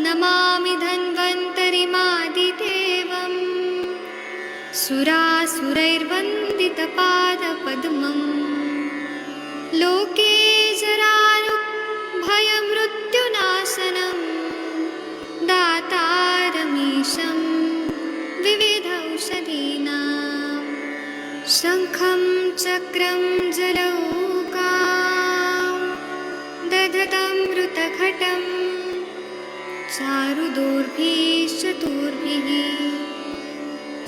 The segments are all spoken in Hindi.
नमामि धन्वन्तरिमादिदेवम् सुरासुरैर्वन्दितपादपद्मम् लोके जरारुभयमृत्युनाशनम् दातारमीशं विविधौषधीनां शङ्खं चक्रं जलौकां दधतं चारुदोर्भिश्चतुर्भिः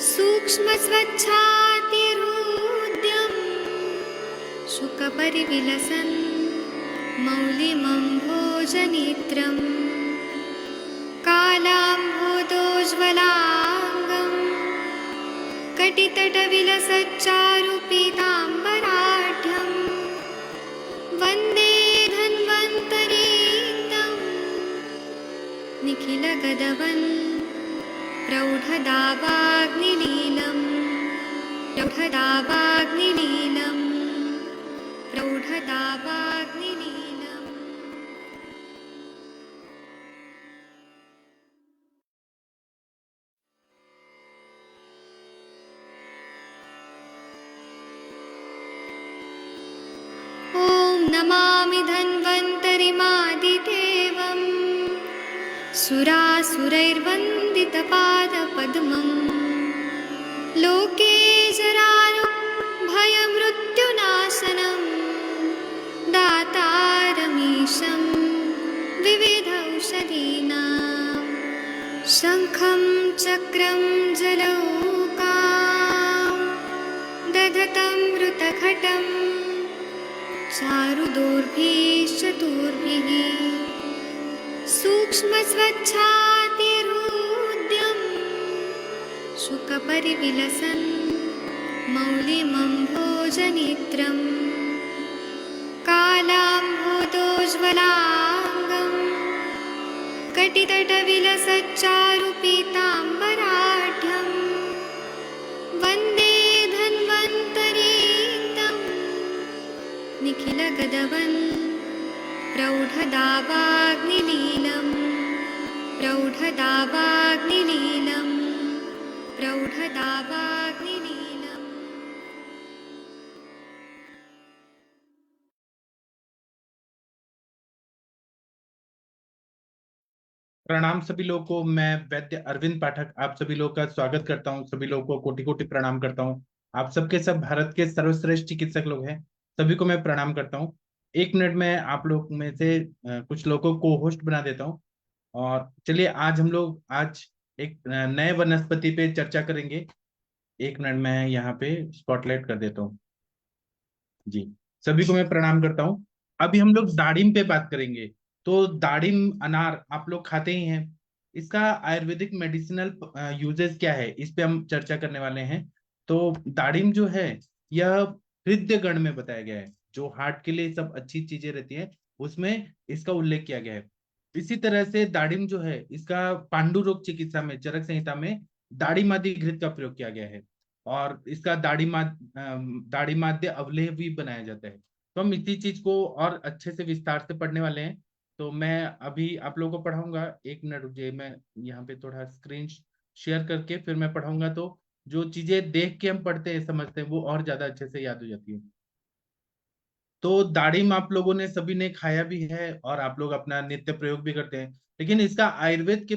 सूक्ष्मस्वच्छातिरुद्यं शुकपरिविलसन् मौलिमं भोजनेत्रं कालाम्भोदोज्ज्वलाङ्गं कटितटविलसच्चारुपीताम्बराढ्यं वन्दे धन्वन्तरीन्दम् निखिलगदवन् प्रौढदावाग्निलीलं प्रौढदावाग्निलीलम्। ॐ नमामि धन्वन्तरिमादिदेवम् सुरासुरैर्वन्दितपादपद्मम् लोके जरारुभयमृत्युनाशनम् दातारमीशं विविधौषधीनां शङ्खं चक्रं जलौकां दधतं मृतघटं चारुदोर्भिश्चतुर्भिः सूक्ष्मस्वच्छातिरुद्यं शुकपरिविलसन् मौलिमं भोजनेत्रं कालाम्भोदोज्ज्वलाङ्गं कटितटविलसच्चारुपीताम्बराढ्यं वन्दे धन्वन्तरीन्दम् निखिलगदवन् प्रौढदावाग्निलीलम् प्रौढदावाग्निलीलम्। प्रणाम सभी लोगों को। मैं वैद्य अरविंद पाठक आप सभी लोगों का स्वागत करता हूं। सभी लोगों को कोटि कोटि प्रणाम करता हूं। आप सबके सब भारत के सर्वश्रेष्ठ चिकित्सक लोग हैं, सभी को मैं प्रणाम करता हूं। 1 मिनट में आप लोग में से कुछ लोगों को होस्ट बना देता हूं। और चलिए आज हम लोग एक नए वनस्पति पे चर्चा करेंगे। 1 मिनट में यहाँ पे स्पॉटलाइट कर देता हूँ जी। सभी को मैं प्रणाम करता हूँ। अभी हम लोग दाड़िम पे बात करेंगे। तो दाड़िम अनार आप लोग खाते ही हैं। इसका आयुर्वेदिक मेडिसिनल यूजेस क्या है, इस पे हम चर्चा करने वाले हैं। तो दाड़िम जो है यह हृदय गण में बताया गया है। जो हार्ट के लिए सब अच्छी चीजें रहती है उसमें इसका उल्लेख किया गया है। इसी तरह से दाड़िम जो है इसका पांडु रोग चिकित्सा में चरक संहिता में दाड़िमादि घृत का प्रयोग किया गया है। और इसका दाढ़ी माद्य अवलेह भी बनाया जाता है। तो हम इसी चीज को और अच्छे से विस्तार से पढ़ने वाले हैं। तो मैं अभी आप लोगों को पढ़ाऊंगा। 1 मिनट रुकिए, मैं यहाँ पे थोड़ा स्क्रीन शेयर करके फिर मैं पढ़ाऊंगा। तो जो चीजें देख के हम पढ़ते हैं समझते हैं वो और ज्यादा अच्छे से याद हो जाती है। तो दाड़िम आप लोगों ने सभी ने खाया भी है और आप लोग अपना नित्य प्रयोग भी करते हैं। लेकिन इसका आयुर्वेद के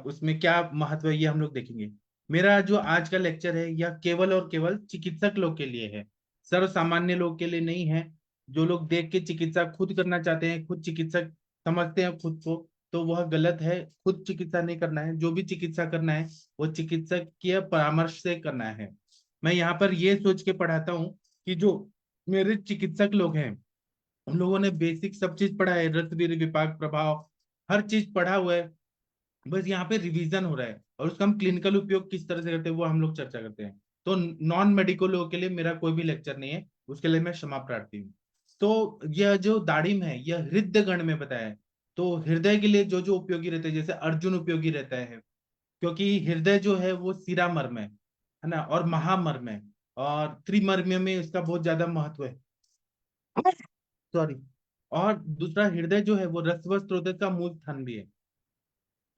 उसमें क्या महत्व है ये हम लोग देखेंगे। मेरा जो आज का लेक्चर है यह केवल और केवल चिकित्सक लोग के लिए है, सर्व सामान्य लोग के लिए नहीं है। जो लोग देख के चिकित्सा खुद करना चाहते हैं, खुद चिकित्सक समझते हैं खुद को, तो वह गलत है। खुद चिकित्सा नहीं करना है। जो भी चिकित्सा करना है वो चिकित्सकीय परामर्श से करना है। मैं यहाँ पर ये सोच के पढ़ाता हूँ कि जो मेरे चिकित्सक लोग हैं उन लोगों ने बेसिक सब चीज पढ़ा है, रसवीर विपाक प्रभाव हर चीज पढ़ा हुआ है। बस यहाँ पे रिवीजन हो रहा है और उसका हम क्लिनिकल उपयोग किस तरह से करते हैं वो हम लोग चर्चा करते हैं। तो नॉन मेडिकल लोगों के लिए मेरा कोई भी लेक्चर नहीं है, उसके लिए मैं क्षमा प्रार्थी हूँ। तो यह जो दाड़िम है यह हृदय गण में बताया है। तो हृदय के लिए जो जो उपयोगी रहते हैं, जैसे अर्जुन उपयोगी रहता है क्योंकि हृदय जो है वो शिरामर्म है ना, और महामर्म है, और त्रिमर्म में इसका बहुत ज्यादा महत्व है। सॉरी। और दूसरा हृदय जो है वो रसव स्रोत का मूल स्थान भी है।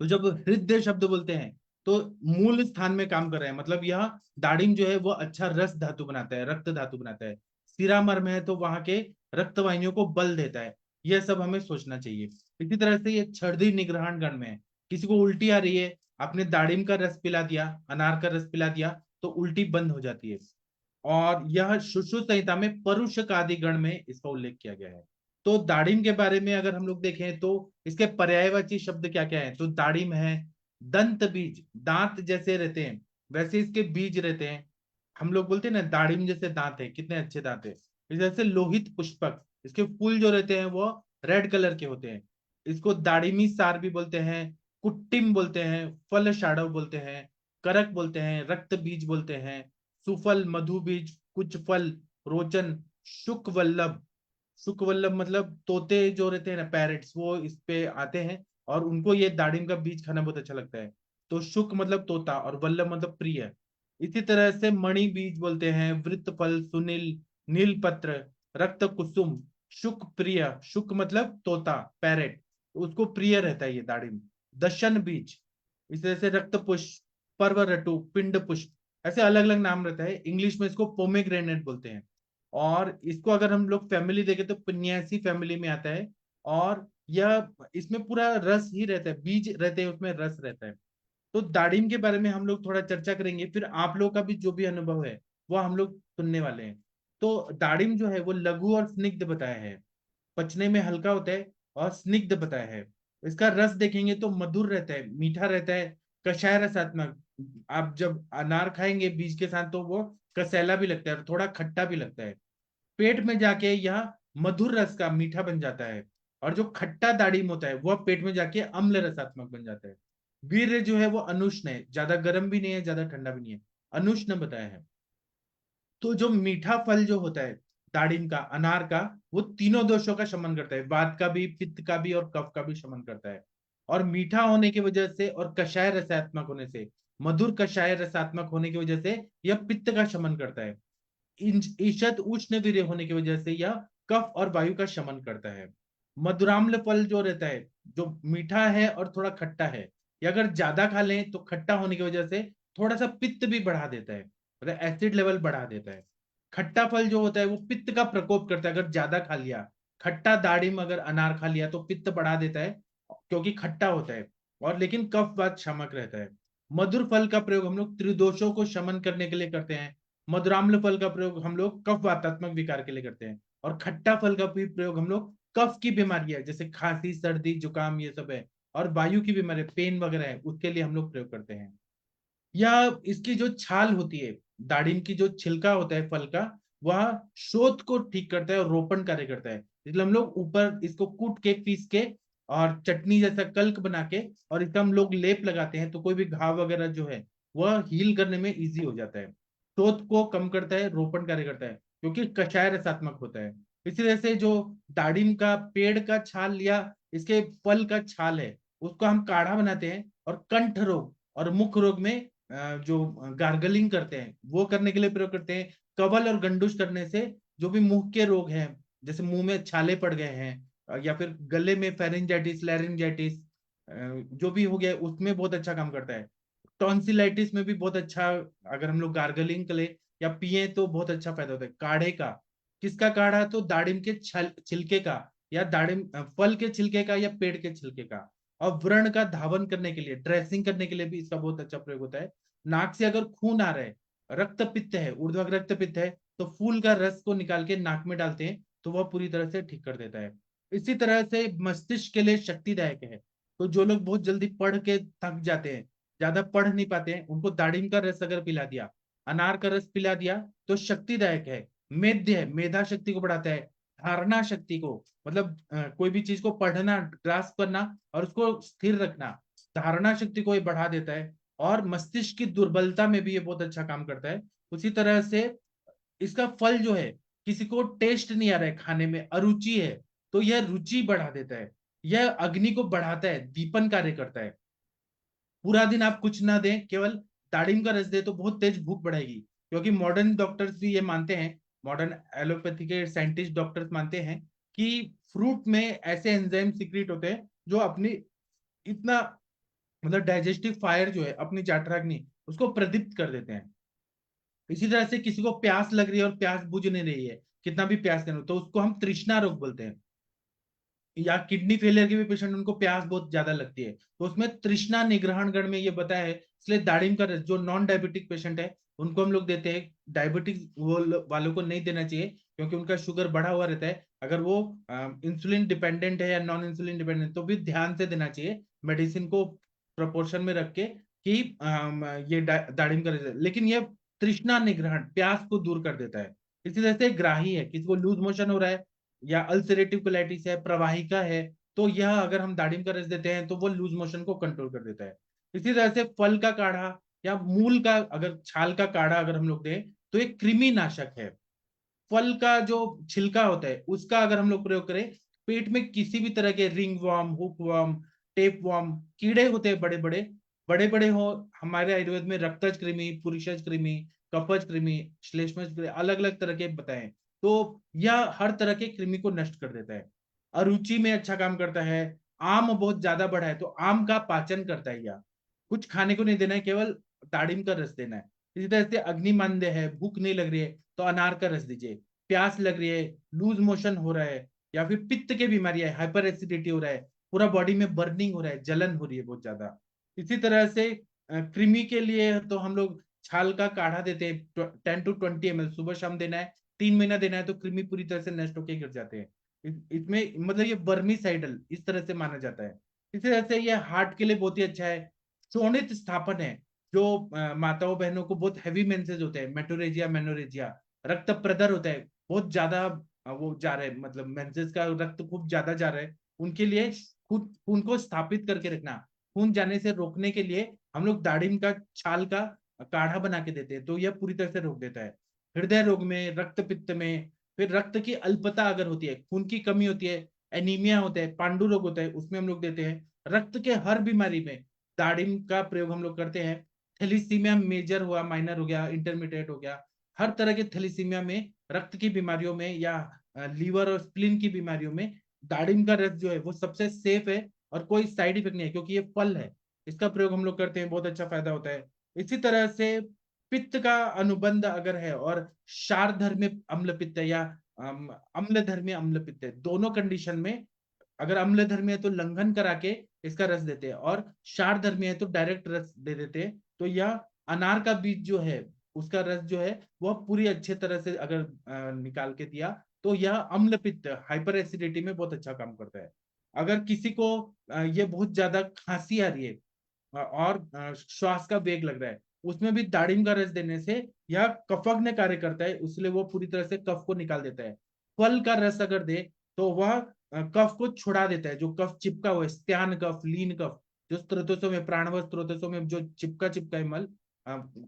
तो जब हृदय शब्द बोलते हैं तो मूल स्थान में काम कर रहे हैं, मतलब यह दाड़िम जो है वो अच्छा रस धातु बनाता है, रक्त धातु बनाता है। सिरामर्म है तो वहां के रक्त वाहिनियों को बल देता है। यह सब हमें सोचना चाहिए। इसी तरह से ये छर्दी निग्रहण गण में है। किसी को उल्टी आ रही है, आपने दाड़िम का रस पिला दिया, अनार का रस पिला दिया, तो उल्टी बंद हो जाती है। और यह सुश्रुत संहिता में परुष आदि गण में इसका उल्लेख किया गया है। तो दाड़िम के बारे में अगर हम लोग देखें तो इसके पर्यायवाची शब्द क्या क्या है, तो दाड़िम है दंत बीज, दांत जैसे रहते हैं वैसे इसके बीज रहते हैं। हम लोग बोलते हैं ना दाड़िम जैसे दांत है, कितने अच्छे दांत है। इस जैसे लोहित पुष्पक, इसके फूल जो रहते हैं वो रेड कलर के होते हैं। इसको दाड़िमी सार भी बोलते हैं, कुट्टिम बोलते हैं, फल शाड़व बोलते हैं, करक बोलते हैं, रक्त बीज बोलते हैं, सुफल, मधु बीज, कुछ फल, रोचन, शुक वल्लभ। शुक वल्लभ मतलब तोते जो रहते हैं ना, पैरेट्स, वो इस पे आते हैं और उनको ये दाड़िम का बीज खाना बहुत अच्छा लगता है। तो शुक मतलब तोता और वल्लभ मतलब प्रिय। इसी तरह से मणि बीज बोलते हैं, वृत्त फल, सुनील, नील पत्र, रक्त कुसुम, शुक प्रिय, शुक मतलब तोता, पैरेट, उसको प्रिय रहता है ये दाड़िम। दशन बीज, इस तरह से रक्त पुष्प, पर्वरटु, पिंड पुष्प, ऐसे अलग अलग नाम रहता है। इंग्लिश में इसको पोमेग्रेनेट बोलते हैं। और इसको अगर हम लोग फैमिली देखें तो पिन्यासी फैमिली में आता है। और यह इसमें पूरा रस ही रहता है, बीज रहते हैं उसमें, रस रहता है। तो दाड़िम के बारे में हम लोग थोड़ा चर्चा करेंगे, फिर आप लोग का भी जो भी अनुभव है वो हम लोग सुनने वाले हैं। तो दाड़िम जो है वो लघु और स्निग्ध बताया है, पचने में हल्का होता है, और स्निग्ध बताया है। इसका रस देखेंगे तो मधुर रहता है, मीठा रहता है, कषाय रसात्मक। आप जब अनार खाएंगे बीज के साथ तो वो कसैला भी लगता है और थोड़ा खट्टा भी लगता है। पेट में जाके यह मधुर रस का मीठा बन जाता है। और जो खट्टा दाड़िम होता है वह पेट में जाके अम्ल रसात्मक बन जाता है। वीर्य जो है वो अनुष्ण है, ज्यादा गर्म भी नहीं है, ज्यादा ठंडा भी नहीं है, अनुष्ण बताया है। तो जो मीठा फल जो होता है दाड़िम का, अनार का, वो तीनों दोषों का शमन करता है, वात का भी, पित्त का भी और कफ का भी शमन करता है। और मीठा होने की वजह से और कषाय रसात्मक होने से, मधुर कषाय रसात्मक होने की वजह से यह पित्त का शमन करता है। ईशत उष्ण वीर्य होने की वजह से यह कफ और वायु का शमन करता है। मधुराम्ल फल जो रहता है, जो मीठा है और थोड़ा खट्टा है, या अगर ज्यादा खा लें तो खट्टा होने की वजह से थोड़ा सा पित्त भी बढ़ा देता है, मतलब एसिड लेवल बढ़ा देता है। खट्टा फल जो होता है वो पित्त का प्रकोप करता है, अगर ज्यादा खा लिया, खट्टा दाड़िम अगर अनार खा लिया तो पित्त बढ़ा देता है, क्योंकि खट्टा होता है। और लेकिन कफ वात शामक रहता है। मधुर फल का प्रयोग हम लोग त्रिदोषों को शमन करने के लिए करते हैं। मधुराम्ल फल का प्रयोग हम लोग कफ वातात्मक विकार के लिए करते हैं। और खट्टा फल का भी प्रयोग हम लोग कफ की बीमारियां जैसे खांसी, सर्दी, जुकाम, ये सब है, और वायु की बीमारी, पेन वगैरह है, उसके लिए हम लोग प्रयोग करते हैं। या इसकी जो छाल होती है, दाड़िम की जो छिलका होता है फल का, वह शोथ को ठीक करता है और रोपण कार्य करता है। इसलिए हम लोग ऊपर इसको कूट के, पीस के, और चटनी जैसा कल्क बना के, और इसका हम लोग लेप लगाते हैं तो कोई भी घाव वगैरह जो है वह हील करने में इजी हो जाता है। शोथ को कम करता है, रोपण कार्य करता है, क्योंकि कषाय रसात्मक होता है। इसी तरह से जो दाड़िम का पेड़ का छाल या इसके फल का छाल है, उसको हम काढ़ा बनाते हैं, और कंठ रोग और मुख रोग में जो गार्गलिंग करते हैं वो करने के लिए प्रयोग करते हैं। कवल और गंडुश करने से जो भी मुंह के रोग हैं, जैसे मुंह में छाले पड़ गए हैं, या फिर गले में फेरिंजाइटिस, लैरिंजाइटिस, जो भी हो गया, उसमें बहुत अच्छा काम करता है। टॉन्सिलाइटिस में भी बहुत अच्छा, अगर हम लोग गार्गलिंग करें या पिए तो बहुत अच्छा फायदा होता है काढ़े का। किसका काढ़ा, तो दाड़िम के छिलके का, या दाड़िम फल के छिलके का, या पेड़ के छिलके का। और व्रण का धावन करने के लिए, ड्रेसिंग करने के लिए भी इसका बहुत अच्छा प्रयोग होता है। नाक से अगर खून आ रहा है, रक्त पित्त है, ऊर्ध्वक रक्त पित्त है, तो फूल का रस को निकाल के नाक में डालते हैं तो वह पूरी तरह से ठीक कर देता है। इसी तरह से मस्तिष्क के लिए शक्तिदायक है। तो जो लोग बहुत जल्दी पढ़ के थक जाते हैं, ज्यादा पढ़ नहीं पाते हैं, उनको दाड़िम का रस अगर पिला दिया, अनार का रस पिला दिया, तो शक्तिदायक है। मेद्य है, मेधा शक्ति को बढ़ाता है। धारणा शक्ति को, मतलब कोई भी चीज को पढ़ना, ग्रास्प करना और उसको स्थिर रखना, धारणा शक्ति को ये बढ़ा देता है। और मस्तिष्क की दुर्बलता में भी ये बहुत अच्छा काम करता है। उसी तरह से इसका फल जो है, किसी को टेस्ट नहीं आ रहा है खाने में, अरुचि है, तो यह रुचि बढ़ा देता है। यह अग्नि को बढ़ाता है, दीपन कार्य करता है। पूरा दिन आप कुछ ना दें, केवल दाड़िम का रस दे तो बहुत तेज भूख बढ़ेगी। क्योंकि मॉडर्न डॉक्टर्स भी ये मानते हैं, मॉडर्न एलोपैथी के साइंटिस्ट डॉक्टर्स मानते हैं कि फ्रूट में ऐसे एंजाइम सीक्रेट होते हैं जो अपनी इतना मतलब डाइजेस्टिव फायर जो है अपनी जठराग्नि उसको प्रदीप्त कर देते हैं। इसी तरह से किसी को प्यास लग रही है और प्यास बुझ नहीं रही है, कितना भी प्यास करो, तो उसको हम तृष्णा रोग बोलते हैं। या किडनी फेलियर के भी पेशेंट, उनको प्यास बहुत ज्यादा लगती है, तो उसमें तृष्णा निग्रहण गण में ये बताया है। इसलिए दाड़िम का रस जो नॉन डायबिटिक पेशेंट है उनको हम लोग देते हैं। डायबिटिक वालों को नहीं देना चाहिए, क्योंकि उनका शुगर बढ़ा हुआ रहता है। अगर वो इंसुलिन डिपेंडेंट है या नॉन इंसुलिन डिपेंडेंट, तो भी ध्यान से देना चाहिए, मेडिसिन को प्रोपोर्शन में रख के, कि ये दाड़िम का रस। लेकिन ये तृष्णा निग्रहण, प्यास को दूर कर देता है। इसी तरह से ग्राही है, किसी को लूज मोशन हो रहा है या अल्सरेटिव कोलाइटिस है, प्रवाहिका है, तो यह अगर हम दाड़िम का रस देते हैं तो वो लूज मोशन को कंट्रोल कर देता है। इसी तरह से फल का काढ़ा या मूल का, अगर छाल का काढ़ा अगर हम लोग दें, तो एक कृमि नाशक है। फल का जो छिलका होता है उसका अगर हम लोग प्रयोग करें, पेट में किसी भी तरह के ring worm, hook worm, tape worm, कीड़े होते हैं बड़े बड़े, बड़े बड़े हो, हमारे आयुर्वेद में रक्तज कृमि, पुरुषज कृमि, कफज कृमि, श्लेष्मज कृमि, अलग अलग तरह के बताए। तो यह हर तरह के कृमि को नष्ट कर देता है। अरुचि में अच्छा काम करता है। आम बहुत ज्यादा बढ़ा है तो आम का पाचन करता है। या कुछ खाने को नहीं देना है, केवल दाड़िम का रस देना है। इसी तरह से अग्निमांद्य है, भूख नहीं लग रही है, तो अनार का रस दीजिए। प्यास लग रही है, लूज मोशन हो रहा है, या फिर पित्त के बीमारी है, हाइपर एसिडिटी हो रहा है, पूरा बॉडी में बर्निंग हो रहा है, जलन हो रही है बहुत ज्यादा। इसी तरह से कृमि के लिए तो हम लोग छाल का काढ़ा देते हैं, 10 to 20 ml सुबह शाम देना है, 3 महीना देना है, तो कृमि पूरी तरह से नष्ट होकर गिर जाते हैं। इसमें मतलब ये बर्मीसाइडल इस तरह से माना जाता है। इसी तरह से ये हार्ट के लिए बहुत ही अच्छा है। शोणित स्थापन है, जो माताओं बहनों को बहुत हैवी मेंसेज होते हैं, मेटोरेजिया मेनोरेजिया, रक्त प्रदर होता है, बहुत ज्यादा वो जा रहा है, मतलब मेंसेज का रक्त खूब ज्यादा जा रहा है, उनके लिए खुद खून को स्थापित करके रखना, खून जाने से रोकने के लिए हम लोग दाड़िम का छाल का काढ़ा बना के देते हैं, तो यह पूरी तरह से रोक देता है। हृदय रोग में, रक्त पित्त में, फिर रक्त की अल्पता अगर होती है, खून की कमी होती है, एनीमिया होता है, पांडु रोग होता है, उसमें हम लोग देते हैं। रक्त के हर बीमारी में दाड़िम का प्रयोग हम लोग करते हैं। थैलीसीमिया मेजर हुआ, माइनर हो गया, इंटरमीडिएट हो गया, हर तरह के थैलीसीमिया में, रक्त की बीमारियों में, या लीवर और स्प्लीन की बीमारियों में दाड़िम का रस जो है वो सबसे सेफ है, और कोई साइड इफेक्ट नहीं है, क्योंकि ये फल है। इसका प्रयोग हम लोग करते हैं, बहुत अच्छा फायदा होता है। इसी तरह से पित्त का अनुबंध अगर है, और क्षारधर्मी अम्ल पित्त है, या अम्ल धर्मी अम्ल पित्त है, दोनों कंडीशन में अगर अम्ल धर्मी है तो लंघन करा के इसका रस देते हैं, और क्षार धर्मी है तो डायरेक्ट रस दे देते हैं। तो यह अनार का बीज जो है उसका रस जो है वह पूरी अच्छे तरह से अगर निकाल के दिया, तो यह अम्ल पित्त, हाइपर एसिडिटी में बहुत अच्छा काम करता है। अगर किसी को ये बहुत ज्यादा खांसी आ रही है, और श्वास का वेग लग रहा है, उसमें भी दाड़िम का रस देने से यह कफग्न कार्य करता है, इसलिए वो पूरी तरह से कफ को निकाल देता है। फल का रस अगर दे तो वह कफ को छुड़ा देता है, जो कफ चिपका हुआ है, स्त्यान कफ, लीन कफ, जो स्त्रोतों में, प्राणव स्त्रोतों में जो चिपका चिपका है मल,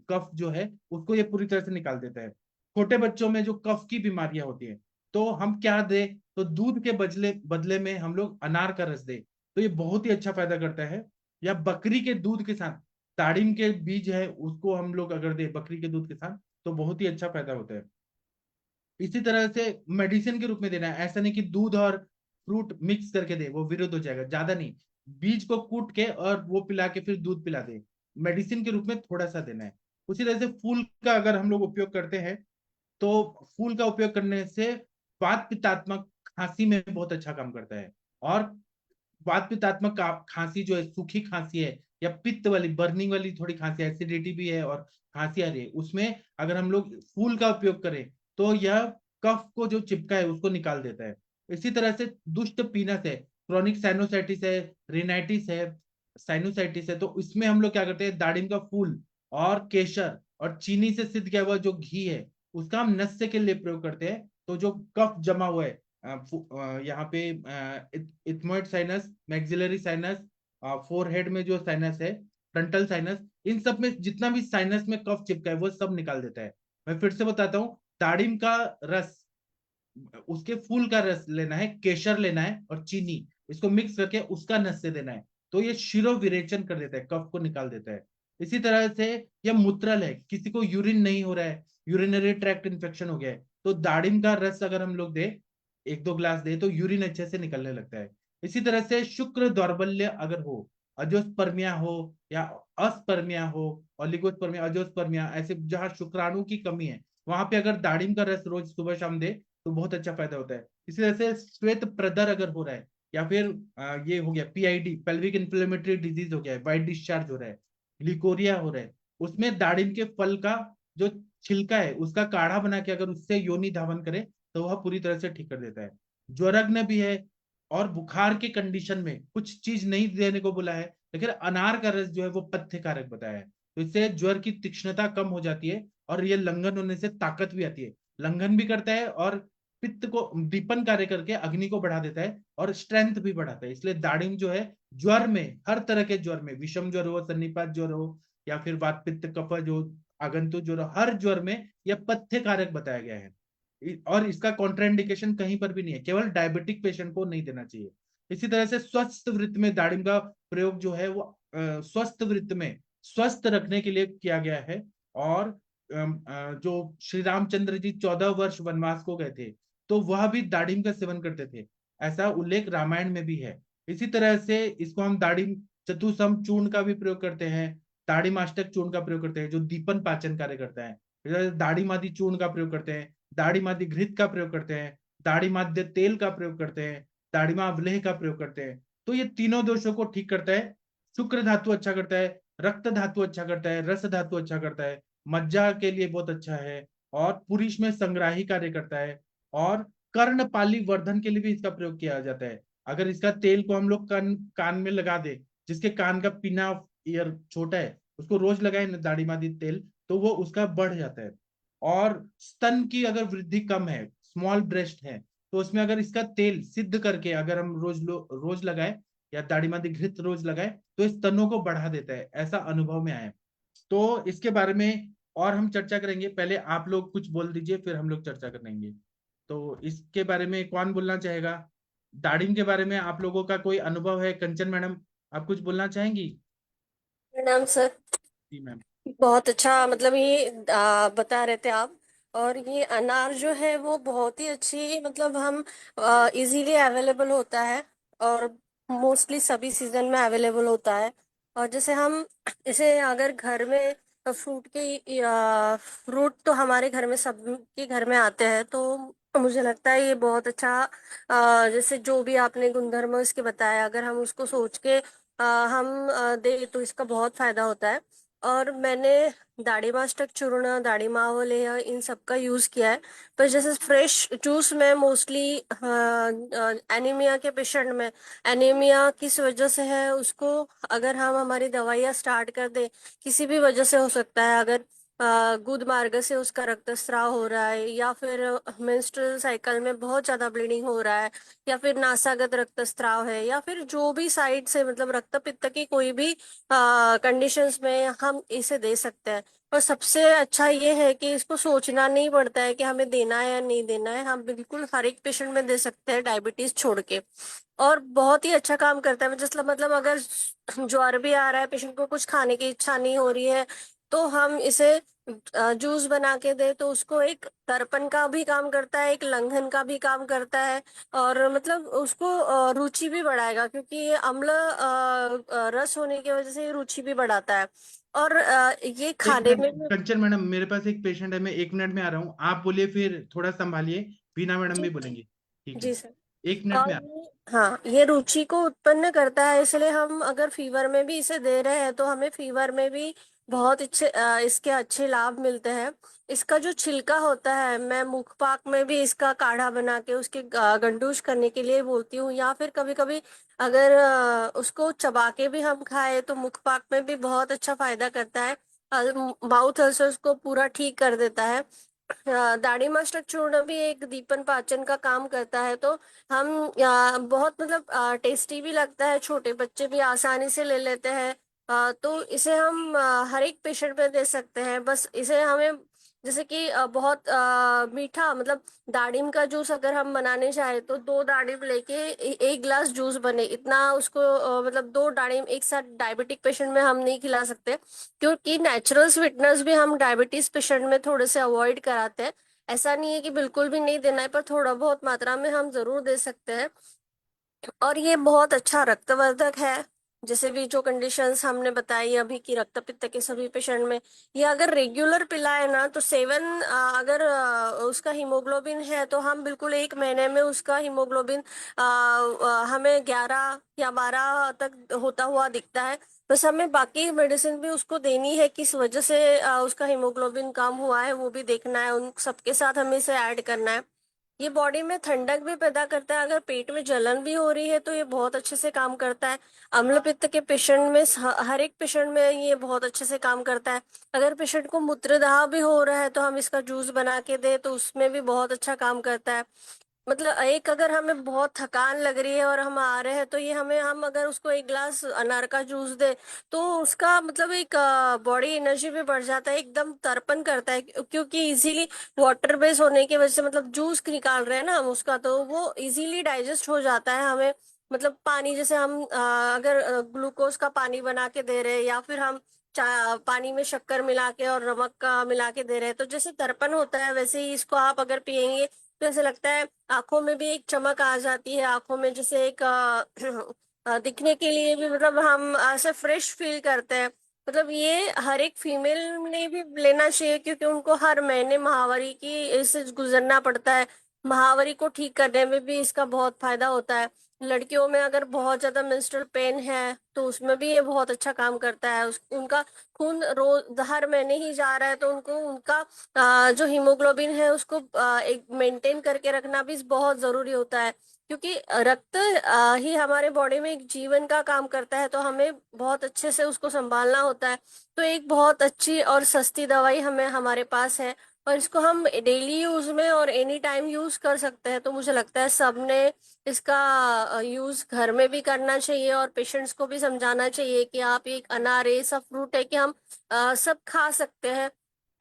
कफ जो है, उसको ये पूरी तरह से निकाल देता है। छोटे बच्चों में जो कफ की बीमारियां होती हैं, तो हम क्या दे, तो दूध के बदले बदले में हम लोग अनार का रस दे, तो ये बहुत ही अच्छा फायदा करता है। या बकरी के दूध के साथ दाड़िम के बीज है उसको हम लोग अगर दे बकरी के दूध के साथ, तो बहुत ही अच्छा फायदा होता है। इसी तरह से मेडिसिन के रूप में देना है, ऐसा नहीं कि दूध और फ्रूट मिक्स करके दे, वो विरुद्ध हो जाएगा, ज्यादा नहीं। बीज को कूट के और वो पिला के फिर दूध पिला दे, मेडिसिन के रूप में थोड़ा सा देना है। उसी तरह से फूल का अगर हम लोग उपयोग करते हैं, तो फूल का उपयोग करने से वात पित्तात्मक खांसी में बहुत अच्छा काम करता है। और वात पित्तात्मक खांसी जो है, सूखी खांसी है, या पित्त वाली बर्निंग वाली थोड़ी खांसी, एसिडिटी भी है और खांसी आ रही है, उसमें अगर हम लोग फूल का उपयोग करें, तो यह कफ को जो चिपका है उसको निकाल देता है। इसी तरह से दुष्ट पीनस है, क्रोनिक साइनोसाइटिस है, रिनाइटिस है, साइनोसाइटिस है, तो इसमें हम लोग क्या करते हैं, दाड़िम का फूल और केसर और चीनी से सिद्ध किया हुआ जो घी है, उसका हम नस्य के लिए प्रयोग करते हैं। तो जो कफ जमा हुआ है यहाँ पे, ethmoid sinus, maxillary sinus, forehead में जो साइनस है, फ्रंटल साइनस, इन सब में जितना भी साइनस में कफ चिपका है वो सब निकाल देता है। मैं फिर से बताता हूँ, दाड़िम का रस, उसके फूल का रस लेना है, केसर लेना है और चीनी, इसको मिक्स करके उसका नस से देना है, तो ये शिरो विरेचन कर देता है, कफ को निकाल देता है। इसी तरह से यह मूत्रल है, किसी को यूरिन नहीं हो रहा है, यूरिनरी ट्रैक्ट इन्फेक्शन हो गया है, तो दाड़िम का रस अगर हम लोग दे, 1-2 ग्लास दे, तो यूरिन अच्छे से निकलने लगता है। इसी तरह से शुक्र दौर्बल्य अगर हो, अजोस्पर्मिया हो या अस्पर्मिया हो, ओलिगोस्पर्मिया, अजोस्पर्मिया, ऐसे जहाँ शुक्राणु की कमी है, वहां पे अगर दाड़िम का रस रोज सुबह शाम दे तो बहुत अच्छा फायदा होता है। इसी तरह से श्वेत प्रदर अगर हो रहा है, या फिर ये हो गया पीआईडी, पेल्विक इन्फ्लेमेटरी डिजीज हो गया है, वाइट डिस्चार्ज हो रहा है, ग्लिकोरिया हो रहा है, उसमें दाड़िम के फल का जो छिलका है उसका काढ़ा बना के अगर उससे योनि धावन करे तो वह पूरी तरह से ठीक कर देता है। ज्वरग्न भी है, और बुखार के कंडीशन में कुछ चीज नहीं देने को बोला है, लेकिन अनार का रस जो है वो पथ्य कारक बताया है, तो इससे ज्वर की तीक्ष्णता कम हो जाती है, और ये लंघन होने से ताकत भी आती है, लंघन भी करता है, और पित्त को दीपन कार्य करके अग्नि को बढ़ा देता है और स्ट्रेंथ भी बढ़ाता है। इसलिए दाड़िम जो है ज्वर में, हर तरह के ज्वर में, विषम ज्वर हो, सन्निपात ज्वर हो, या फिर वात पित्त कफ जो आगंतुक ज्वर, हर ज्वर में यह पथ्य कारक बताया गया है, और इसका कॉन्ट्राइंडिकेशन कहीं पर भी नहीं है, केवल डायबिटिक पेशेंट को नहीं देना चाहिए। इसी तरह से स्वस्थ वृत्त में दाड़िम का प्रयोग जो है वो स्वस्थ वृत्त में स्वस्थ रखने के लिए किया गया है। और जो श्री रामचंद्र जी 14 वर्ष वनवास को गए थे तो वह भी दाड़िम का सेवन करते थे, ऐसा उल्लेख रामायण में भी है। इसी तरह से इसको हम दाड़िम चतुसम चूर्ण का भी प्रयोग करते हैं, दाड़िमाष्टक चूर्ण का प्रयोग करते हैं जो दीपन पाचन कार्य करता है, दाड़िमादि चूर्ण का प्रयोग करते हैं, दाड़िमादि घृत का प्रयोग करते हैं, दाड़िमाद्य तेल का प्रयोग करते हैं, दाड़िमा अवलेह का प्रयोग करते हैं। तो ये तीनों दोषों को ठीक करता है, शुक्र धातु अच्छा करता है, रक्त धातु अच्छा करता है, रस धातु अच्छा करता है, मज्जा के लिए बहुत अच्छा है, और पुरुष में संग्राही कार्य करता है, और कर्णपाली वर्धन के लिए भी इसका प्रयोग किया जाता है। अगर इसका तेल को हम लोग कान में लगा दे, जिसके कान का पिना ईयर छोटा है उसको रोज लगाए ना दाढ़ी तेल, तो वो उसका बढ़ जाता है। और स्तन की अगर वृद्धि कम है, स्मॉल ब्रेस्ट है, तो उसमें अगर इसका तेल सिद्ध करके अगर हम रोज लगाए, या दाढ़ी घृत रोज लगाए, तो इस स्तनों को बढ़ा देता है, ऐसा अनुभव में आया है। तो इसके बारे में और हम चर्चा करेंगे, पहले आप लोग कुछ बोल दीजिए फिर हम लोग चर्चा करेंगे। तो इसके बारे में कौन बोलना चाहेगा? दाढ़ी के बारे में आप लोगों का कोई अनुभव है? कंचन मैडम, आप कुछ बोलना चाहेंगी? प्रणाम सर। जी मैम। बहुत अच्छा, मतलब ये बता रहे थे आप। और ये अनार जो है वो बहुत ही अच्छी, मतलब हम इजीली अवेलेबल होता है, और मोस्टली सभी सीजन में अवेलेबल होता है। और जैसे हम इसे अगर घर में फ्रूट तो हमारे घर में सबके घर में आते हैं, तो मुझे लगता है ये बहुत अच्छा। जैसे जो भी आपने गुणधर्म इसके बताया, अगर हम उसको सोच के हम दे तो इसका बहुत फायदा होता है। और मैंने दाढ़ी मास्टक चूर्ण, दाढ़ी मावल या इन सब का यूज किया है। पर जैसे फ्रेश जूस में मोस्टली एनीमिया के पेशेंट में, एनीमिया किस वजह से है उसको अगर हम हमारी दवाइयाँ स्टार्ट कर दे, किसी भी वजह से हो सकता है। अगर गुद मार्ग से उसका रक्तस्राव हो रहा है, या फिर मेंस्ट्रुअल साइकिल में बहुत ज्यादा ब्लीडिंग हो रहा है, या फिर नासागत रक्तस्राव है, या फिर जो भी साइड से, मतलब रक्त पित्त की कोई भी कंडीशंस में हम इसे दे सकते हैं। और सबसे अच्छा ये है कि इसको सोचना नहीं पड़ता है कि हमें देना है या नहीं देना है, हम बिल्कुल हर एक पेशेंट में दे सकते हैं, डायबिटीज छोड़ के। और बहुत ही अच्छा काम करता है। जैसे मतलब अगर ज्वर भी आ रहा है, पेशेंट को कुछ खाने की इच्छा नहीं हो रही है, तो हम इसे जूस बना के दे तो उसको एक तर्पण का भी काम करता है, एक लंघन का भी काम करता है। और मतलब उसको रुचि भी बढ़ाएगा, क्योंकि ये अम्ल रस होने की वजह से ये रुचि भी बढ़ाता है। और ये एक खाने में मिनट कंचन मैडम, मेरे पास एक पेशेंट है, मैं 1 मिनट में आ रहा हूँ, आप बोलिए, फिर थोड़ा संभालिए, बीना मैडम जी भी बोलेंगे। ठीक है, जी सर। 1 मिनट और में आ हाँ, ये रुचि को उत्पन्न करता है, इसलिए हम अगर फीवर में भी इसे दे रहे हैं तो हमें फीवर में भी बहुत अच्छे इसके अच्छे लाभ मिलते हैं। इसका जो छिलका होता है, मैं मुख पाक में भी इसका काढ़ा बना के उसके गंडूश करने के लिए बोलती हूँ, या फिर कभी कभी अगर उसको चबा के भी हम खाए तो मुख पाक में भी बहुत अच्छा फायदा करता है। माउथ अल्सर्स को पूरा ठीक कर देता है। दाढ़ी मास्टर चूर्ण भी एक दीपन पाचन का काम करता है। तो हम बहुत मतलब टेस्टी भी लगता है, छोटे बच्चे भी आसानी से ले लेते हैं। तो इसे हम हर एक पेशेंट में दे सकते हैं। बस इसे हमें जैसे कि बहुत मीठा, मतलब दाडिम का जूस अगर हम बनाने चाहे तो 2 दाडिम लेके एक गिलास जूस बने, इतना उसको मतलब 2 दाडिम एक साथ डायबिटिक पेशेंट में हम नहीं खिला सकते, क्योंकि नेचुरल स्वीटनेस भी हम डायबिटीज पेशेंट में थोड़े से अवॉइड कराते हैं। ऐसा नहीं है कि बिल्कुल भी नहीं देना है, पर थोड़ा बहुत मात्रा में हम जरूर दे सकते हैं। और ये बहुत अच्छा रक्तवर्धक है। जैसे भी जो कंडीशंस हमने बताई अभी की रक्त पित्त के सभी पेशेंट में, ये अगर रेगुलर पिलाए ना तो 7 अगर उसका हीमोग्लोबिन है तो हम बिल्कुल 1 महीने में उसका हीमोग्लोबिन हमें 11 या 12 तक होता हुआ दिखता है। बस हमें बाकी मेडिसिन भी उसको देनी है, किस वजह से उसका हीमोग्लोबिन कम हुआ है वो भी देखना है, उन सबके साथ हमें इसे ऐड करना है। ये बॉडी में ठंडक भी पैदा करता है, अगर पेट में जलन भी हो रही है तो ये बहुत अच्छे से काम करता है। अम्ल पित्त के पेशेंट में हर एक पेशेंट में ये बहुत अच्छे से काम करता है। अगर पेशेंट को मूत्रदाह भी हो रहा है तो हम इसका जूस बना के दे तो उसमें भी बहुत अच्छा काम करता है। मतलब एक अगर हमें बहुत थकान लग रही है और हम आ रहे हैं तो ये हमें हम अगर उसको 1 गिलास अनार का जूस दे तो उसका मतलब एक बॉडी एनर्जी भी बढ़ जाता है, एकदम तर्पण करता है, क्योंकि इजीली वाटर बेस होने की वजह से मतलब जूस निकाल रहे हैं ना हम उसका, तो वो इजीली डाइजेस्ट हो जाता है हमें। मतलब पानी जैसे हम अगर ग्लूकोज का पानी बना के दे रहे हैं या फिर हम पानी में शक्कर मिला के और नमक का मिला के दे रहे हैं तो जैसे तर्पण होता है वैसे ही इसको आप अगर पियेंगे तो ऐसे लगता है आंखों में भी एक चमक आ जाती है, आंखों में जैसे एक दिखने के लिए भी मतलब हम ऐसे फ्रेश फील करते हैं। मतलब ये हर एक फीमेल ने भी लेना चाहिए, क्योंकि उनको हर महीने महावारी की इससे गुजरना पड़ता है। महावारी को ठीक करने में भी इसका बहुत फायदा होता है। लड़कियों में अगर बहुत ज्यादा मेंस्ट्रुअल पेन है तो उसमें भी ये बहुत अच्छा काम करता है। उनका खून रोज हर महीने ही जा रहा है तो उनको उनका जो हीमोग्लोबिन है उसको एक मेंटेन करके रखना भी बहुत जरूरी होता है, क्योंकि रक्त ही हमारे बॉडी में एक जीवन का काम करता है, तो हमें बहुत अच्छे से उसको संभालना होता है। तो एक बहुत अच्छी और सस्ती दवाई हमें हमारे पास है और इसको हम डेली यूज में और एनी टाइम यूज कर सकते हैं। तो मुझे लगता है सबने इसका यूज घर में भी करना चाहिए और पेशेंट्स को भी समझाना चाहिए कि आप एक अनार ऐसा फ्रूट है कि हम सब खा सकते हैं।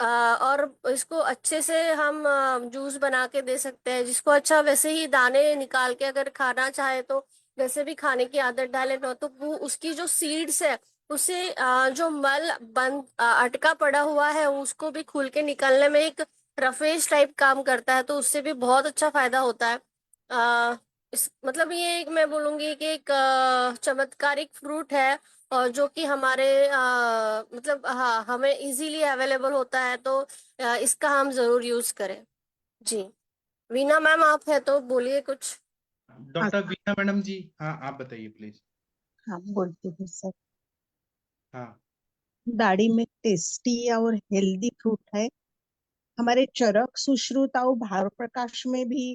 और इसको अच्छे से हम जूस बना के दे सकते हैं, जिसको अच्छा वैसे ही दाने निकाल के अगर खाना चाहे तो वैसे भी खाने की आदत डाले ना तो वो उसकी जो सीड्स है उससे जो मल बंद अटका पड़ा हुआ है उसको भी खुल के निकलने में एक रफेज टाइप काम करता है, तो उससे भी बहुत अच्छा फायदा होता है। आ, इस मतलब ये एक मैं बोलूंगी कि एक चमत्कारिक फ्रूट है और जो कि हमारे मतलब हाँ हमें इजीली अवेलेबल होता है, तो इसका हम जरूर यूज करें। जी। वीना मैम आप है तो बोलिए कुछ। हाँ डॉक्टर वीना मैडम जी, हाँ आप बताइए प्लीज। हाँ बोलती हूँ सर। हाँ। दाढ़ी में टेस्टी और हेल्दी फ्रूट है। हमारे चरक सुश्रुत और भाव प्रकाश में भी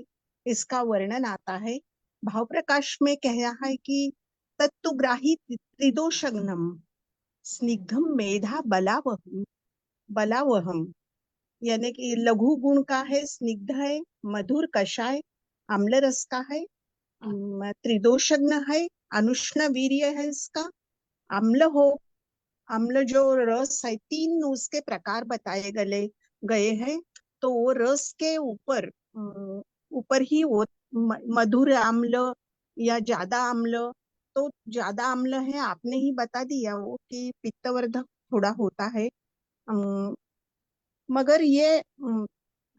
इसका वर्णन आता है। भाव प्रकाश में कहा है कि तत्तुग्राही त्रिदोषग्नम स्निग्धम मेधा बलावहम बलावहम, यानी कि लघु गुण का है, स्निग्ध है, मधुर कषाय, आम्ल रस का है, त्रिदोषग्न है, अनुष्ण वीर्य है इसका, अम्ल हो, अम्ल जो रस है, 3 उसके प्रकार बताए गए गए हैं। तो वो रस के ऊपर ही वो मधुर अम्ल या ज्यादा अम्ल, तो ज्यादा अम्ल है आपने ही बता दिया वो कि पित्तवर्धक थोड़ा होता है। मगर ये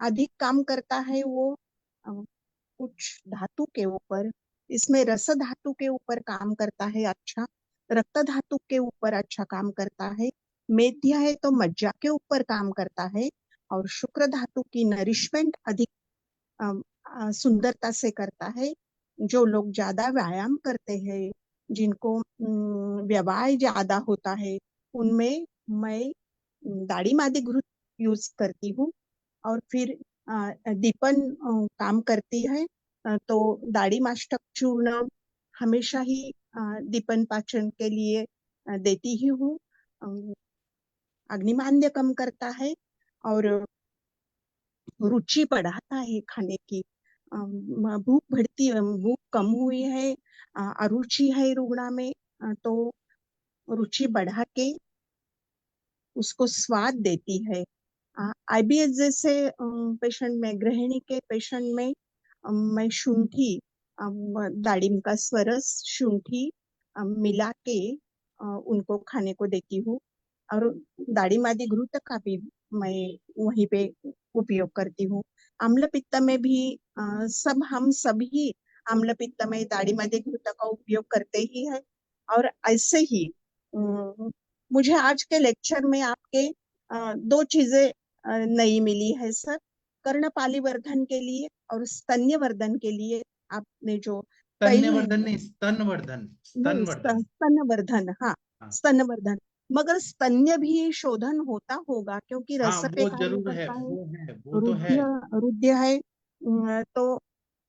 अधिक काम करता है वो कुछ धातु के ऊपर, इसमें रस धातु के ऊपर काम करता है अच्छा, रक्त धातु के ऊपर अच्छा काम करता है, मेध्य है तो मज्जा के ऊपर काम करता है, और शुक्र धातु की नरिशमेंट अधिक सुंदरता से करता है। जो लोग ज्यादा व्यायाम करते हैं, जिनको व्यवहार ज्यादा होता है, उनमें मैं दाढ़ी मादी घृत यूज करती हूँ। और फिर दीपन काम करती है। तो दाढ़ी मास्टक चूर्ण हमेशा ही दीपन पाचन के लिए देती ही हूँ। अग्निमांद्य कम करता है और रुचि बढ़ाता है खाने की। भूख बढ़ती, भूख कम हुई है, अरुचि है रुग्णा में, तो रुचि बढ़ा के उसको स्वाद देती है। आईबीएस जैसे पेशेंट में, गृहिणी के पेशेंट में मैं शुंठी, दाड़िम का स्वरस शुंठी मिला के उनको खाने को देती हूँ। और दाढ़ी आदि घृत का भी मैं वहीं पे उपयोग करती हूँ। अम्ल पित्त में भी हम सभी अम्ल पित्त में दाढ़ी आदि घृत का उपयोग करते ही है। और ऐसे ही मुझे आज के लेक्चर में आपके दो चीजें नई मिली है सर। कर्णपाली वर्धन के लिए और स्तन्यवर्धन के लिए आपने जो पहलू स्तन्यवर्धन नहीं, स्तनवर्धन, नहीं स्तनवर्धन। स्तनवर्धन, हाँ हाँ स्तनवर्धन। मगर स्तन्य भी शोधन होता होगा क्योंकि हाँ, रस पे वो कार्य जरूर है, करता है। वो तो है। रुद्र रुद्र है, तो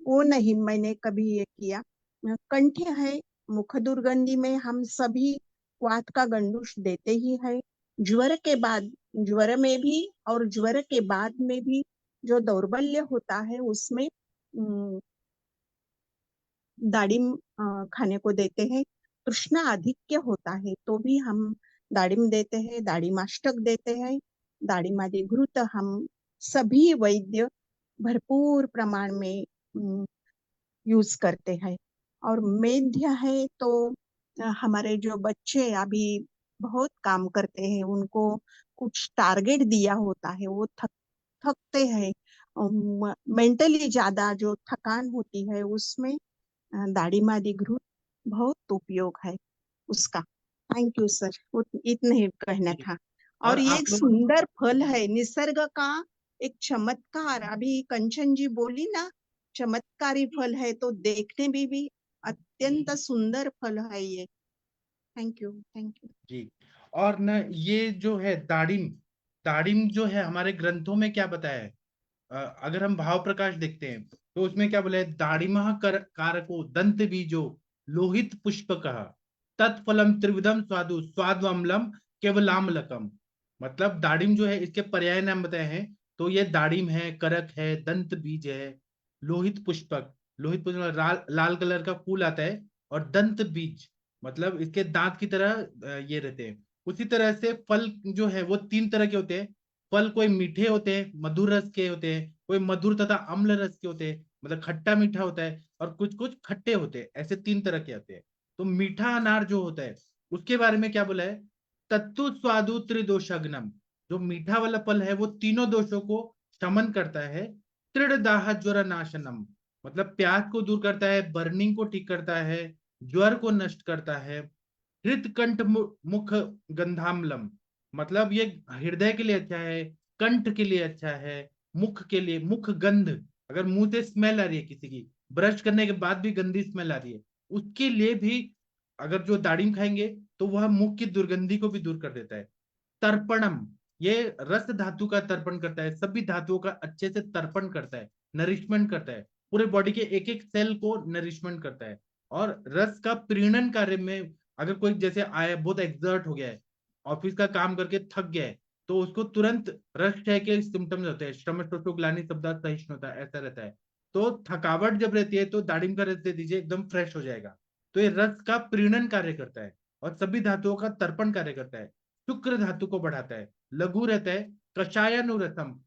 वो नहीं मैंने कभी ये किया। कंठ है, मुख दुर्गंधि में हम सभी वात का गंडूश देते ही है। ज्वर के बाद, ज्वर में भी और ज्वर के बाद में भी जो दौर्बल्य होता है उसमें दाड़िम खाने को देते हैं। तृष्णा अधिक्य होता है तो भी हम दाड़िम देते हैं, दाड़िमाष्टक देते हैं, दाड़िमादि घृत हम सभी वैद्य भरपूर प्रमाण में यूज करते हैं। और मेध्य है तो हमारे जो बच्चे अभी बहुत काम करते हैं उनको कुछ टारगेट दिया होता है, वो थकते हैं, मेंटली ज्यादा जो थकान होती है उसमें दाढ़ी घृत बहुत उपयोग है उसका। थैंक यू सर, इतना ही कहना जी। था। और और ये आप एक लोग, सुंदर फल है निसर्ग का, एक चमत्कार। अभी कंचन जी बोली ना, चमत्कारी फल है, तो देखने में भी अत्यंत सुंदर फल है ये। Thank you, thank you. जी। और न ये जो है दाड़िम, दाड़िम जो है हमारे ग्रंथों में क्या बताया है? अगर हम भाव प्रकाश देखते हैं तो उसमें क्या बोला है? दाड़िमः कारको दंत बीजो लोहित पुष्पक तत्फलम त्रिविधम स्वादु स्वाद्वम्लम केवलाम्लकम। मतलब दाड़िम जो है इसके पर्याय नाम बताए हैं, तो ये दाड़िम है, करक है, दंत बीज है, लोहित पुष्पक, लोहित पुष्पक लाल कलर का फूल आता है, और दंत बीज मतलब इसके दांत की तरह ये रहते हैं। उसी तरह से फल जो है वो तीन तरह के होते हैं। फल कोई मीठे होते हैं, मधुर रस के होते हैं, कोई मधुर तथा अम्ल रस के होते हैं, मतलब खट्टा मीठा होता है, और कुछ कुछ खट्टे होते हैं। ऐसे तीन तरह के होते हैं। तो मीठा अनार जो होता है उसके बारे में क्या बोला है? तत्तु स्वादु त्रिदोषाग्नम। जो मीठा वाला फल है वो तीनों दोषों को शमन करता है। तृण दाह ज्वर नाशनम, मतलब प्यास को दूर करता है, बर्निंग को ठीक करता है, ज्वर को नष्ट करता है। हृदकंठ मुख गंधाम्लम, मतलब ये हृदय के लिए अच्छा है, कंठ के लिए अच्छा है, मुख के लिए, मुख गंध, अगर मुंह से स्मेल आ रही है किसी की, ब्रश करने के बाद भी गंदी स्मेल आ रही है, उसके लिए भी अगर जो दाड़िम खाएंगे तो वह मुख की दुर्गंधी को भी दूर कर देता है। तर्पणम, ये रस धातु का तर्पण करता है, सभी धातुओं का अच्छे से तर्पण करता है, नरिशमेंट करता है, पूरे बॉडी के एक एक सेल को नरिशमेंट करता है। और रस का प्रीणन कार्य में, अगर कोई जैसे आया बहुत एक्सर्ट हो गया है, ऑफिस का काम करके थक गया है, तो उसको तुरंत रस क्षय के सिम्टम्स होते हैं, श्रम शोषो ग्लानि शब्दात सहिष्णुता, ऐसा रहता है। तो थकावट जब रहती है तो दाड़िम का रस दे दीजिए, एकदम फ्रेश हो जाएगा। तो ये रस का प्रीणन कार्य करता है और सभी धातुओं का तर्पण कार्य करता है। शुक्र धातु को बढ़ाता है। लघु रहता है, कषायानुरसम,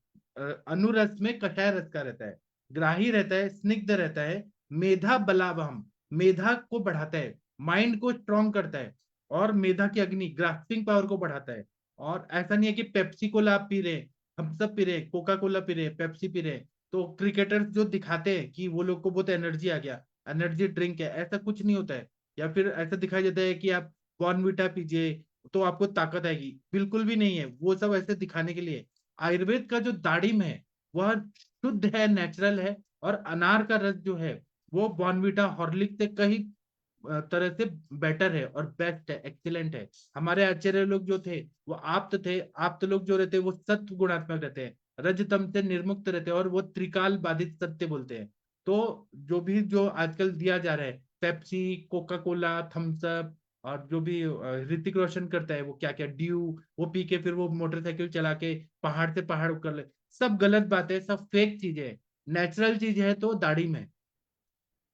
अनुरस में कषाय रस का रहता है। ग्राही रहता है, स्निग्ध रहता है। मेधा बलावहम, मेधा को बढ़ाता है, माइंड को स्ट्रॉन्ग करता है। और मेधा की अग्नि, ग्रास्पिंग पावर को बढ़ाता है। और ऐसा नहीं है कि पेप्सी कोला आप पी रहे, हम सब पी रहे, कोका कोला पी रहे, पेप्सी पी रहे, तो क्रिकेटर्स जो दिखाते हैं कि वो लोग को बहुत एनर्जी आ गया, एनर्जी ड्रिंक है, ऐसा कुछ नहीं होता है। या फिर ऐसा दिखाई देता है कि आप बॉर्नविटा पीजिए तो आपको ताकत आएगी, बिल्कुल भी नहीं है, वो सब ऐसे दिखाने के लिए। आयुर्वेद का जो दाड़िम है वह शुद्ध है, नेचुरल है। और अनार का रस जो है वो बॉर्नविटा हॉर्लिक्स से कहीं तरह से बेटर है और बेस्ट है, एक्सीलेंट है। हमारे आचार्य लोग जो थे वो आप्त थे, आप्त लोग जो रहते हैं वो सत्व गुणात्मक रहते हैं, रजतम से निर्मुक्त रहते हैं, और वो त्रिकाल बाधित सत्य बोलते हैं। तो जो भी जो आजकल दिया जा रहा है, पेप्सी, कोका कोला, थम्सअप, और जो भी ऋतिक रोशन करता है वो क्या क्या ड्यू, वो पी के फिर वो मोटरसाइकिल चला के पहाड़ से पहाड़ कर ले, सब गलत बात है, सब फेक चीजें है। नेचुरल चीज है तो दाढ़ी में।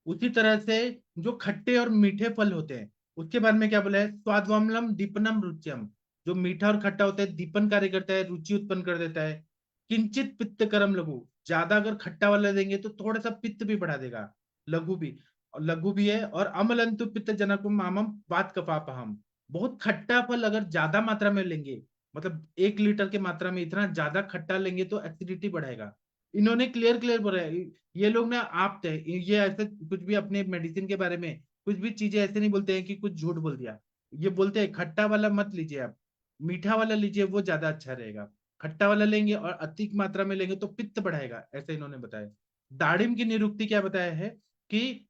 उसी तरह से जो खट्टे और मीठे फल होते हैं उसके बारे में क्या बोला है? स्वाद्वम्लम दीपनम रुच्यम, जो मीठा और खट्टा होता है दीपन कार्य करता है, रुचि उत्पन्न कर देता है। किंचित पित्त करम लघु, ज्यादा अगर खट्टा वाला देंगे तो थोड़ा सा पित्त भी बढ़ा देगा, लघु भी, और लघु भी है। और अमलंतु पित्त जनकम मामम बात कपापहम, बहुत खट्टा फल अगर ज्यादा मात्रा में लेंगे, मतलब 1 लीटर की मात्रा में इतना ज्यादा खट्टा लेंगे तो एसिडिटी बढ़ाएगा। इन्होंने क्लियर क्लियर बोला है, ये लोग ना आप थे, ये ऐसे कुछ भी अपने मेडिसिन के बारे में कुछ भी चीजें ऐसे नहीं बोलते हैं कि कुछ झूठ बोल दिया। ये बोलते हैं खट्टा वाला मत लीजिए आप, मीठा वाला लीजिए, वो ज्यादा अच्छा रहेगा। खट्टा वाला लेंगे और अधिक मात्रा में लेंगे तो पित्त बढ़ाएगा, ऐसे इन्होंने बताया। दाड़िम की निरुक्ति क्या बताया है कि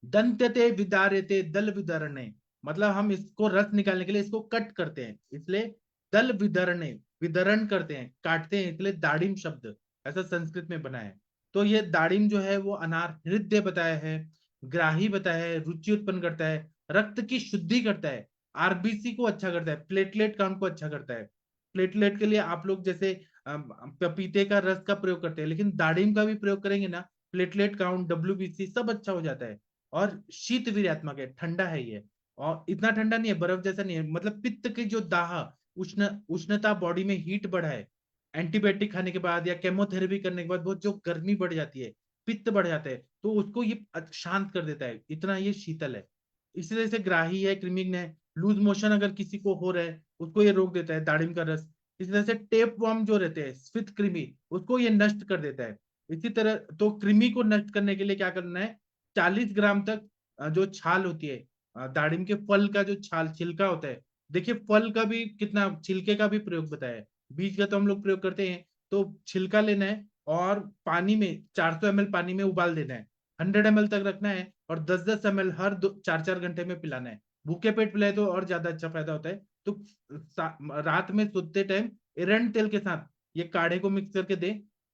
दंत्यते विदार्यते दल विदरणे, मतलब हम इसको रस निकालने के लिए इसको कट करते हैं, इसलिए दल विदरणे, विदरण करते हैं, काटते हैं, इसलिए दाड़िम शब्द ऐसा संस्कृत में बना है। तो ये दाड़िम जो है वो अनार हृदय बताया है, ग्राही बताया है, रुचि उत्पन्न करता है, रक्त की शुद्धि करता है, आरबीसी को अच्छा करता है, प्लेटलेट काउंट को अच्छा करता है। प्लेटलेट के लिए आप लोग जैसे पपीते का रस का प्रयोग करते हैं, लेकिन दाड़िम का भी प्रयोग करेंगे ना, प्लेटलेट काउंट, डब्ल्यूबीसी सब अच्छा हो जाता है। और शीत वीर्यात्मक है, ठंडा है ये, और इतना ठंडा नहीं है, बर्फ जैसा नहीं है, मतलब पित्त की जो दाह, उष्णता बॉडी में हीट बढ़ा है, एंटीबायोटिक खाने के बाद या केमोथेरेपी करने के बाद बहुत जो गर्मी बढ़ जाती है, पित्त बढ़ जाता है, तो उसको ये शांत कर देता है, इतना ये शीतल है। इसी तरह से ग्राही है, क्रीमिंग है, लूज मोशन अगर किसी को हो रहा है उसको ये रोक देता है दाड़िम का रस। इसी तरह से टेप वर्म जो रहते हैं, स्फित कृमि, उसको ये नष्ट कर देता है। इसी तरह तो कृमि को नष्ट करने के लिए क्या करना है, 40 ग्राम तक जो छाल होती है, दाड़िम के फल का जो छाल छिलका होता है, देखिए फल का भी कितना, छिलके का भी प्रयोग बताया है, बीज का तो हम लोग प्रयोग करते हैं, तो छिलका लेना है और पानी में 400 ml पानी में उबाल देना है, 100 ml तक रखना है और 10-10 ml हर 4-4 घंटे में पिलाना है। भूखे पेट पिलाए तो और ज्यादा अच्छा फायदा होता है। तो रात में सोते टाइम एरंड तेल के साथ ये काढ़े को मिक्स करके दे,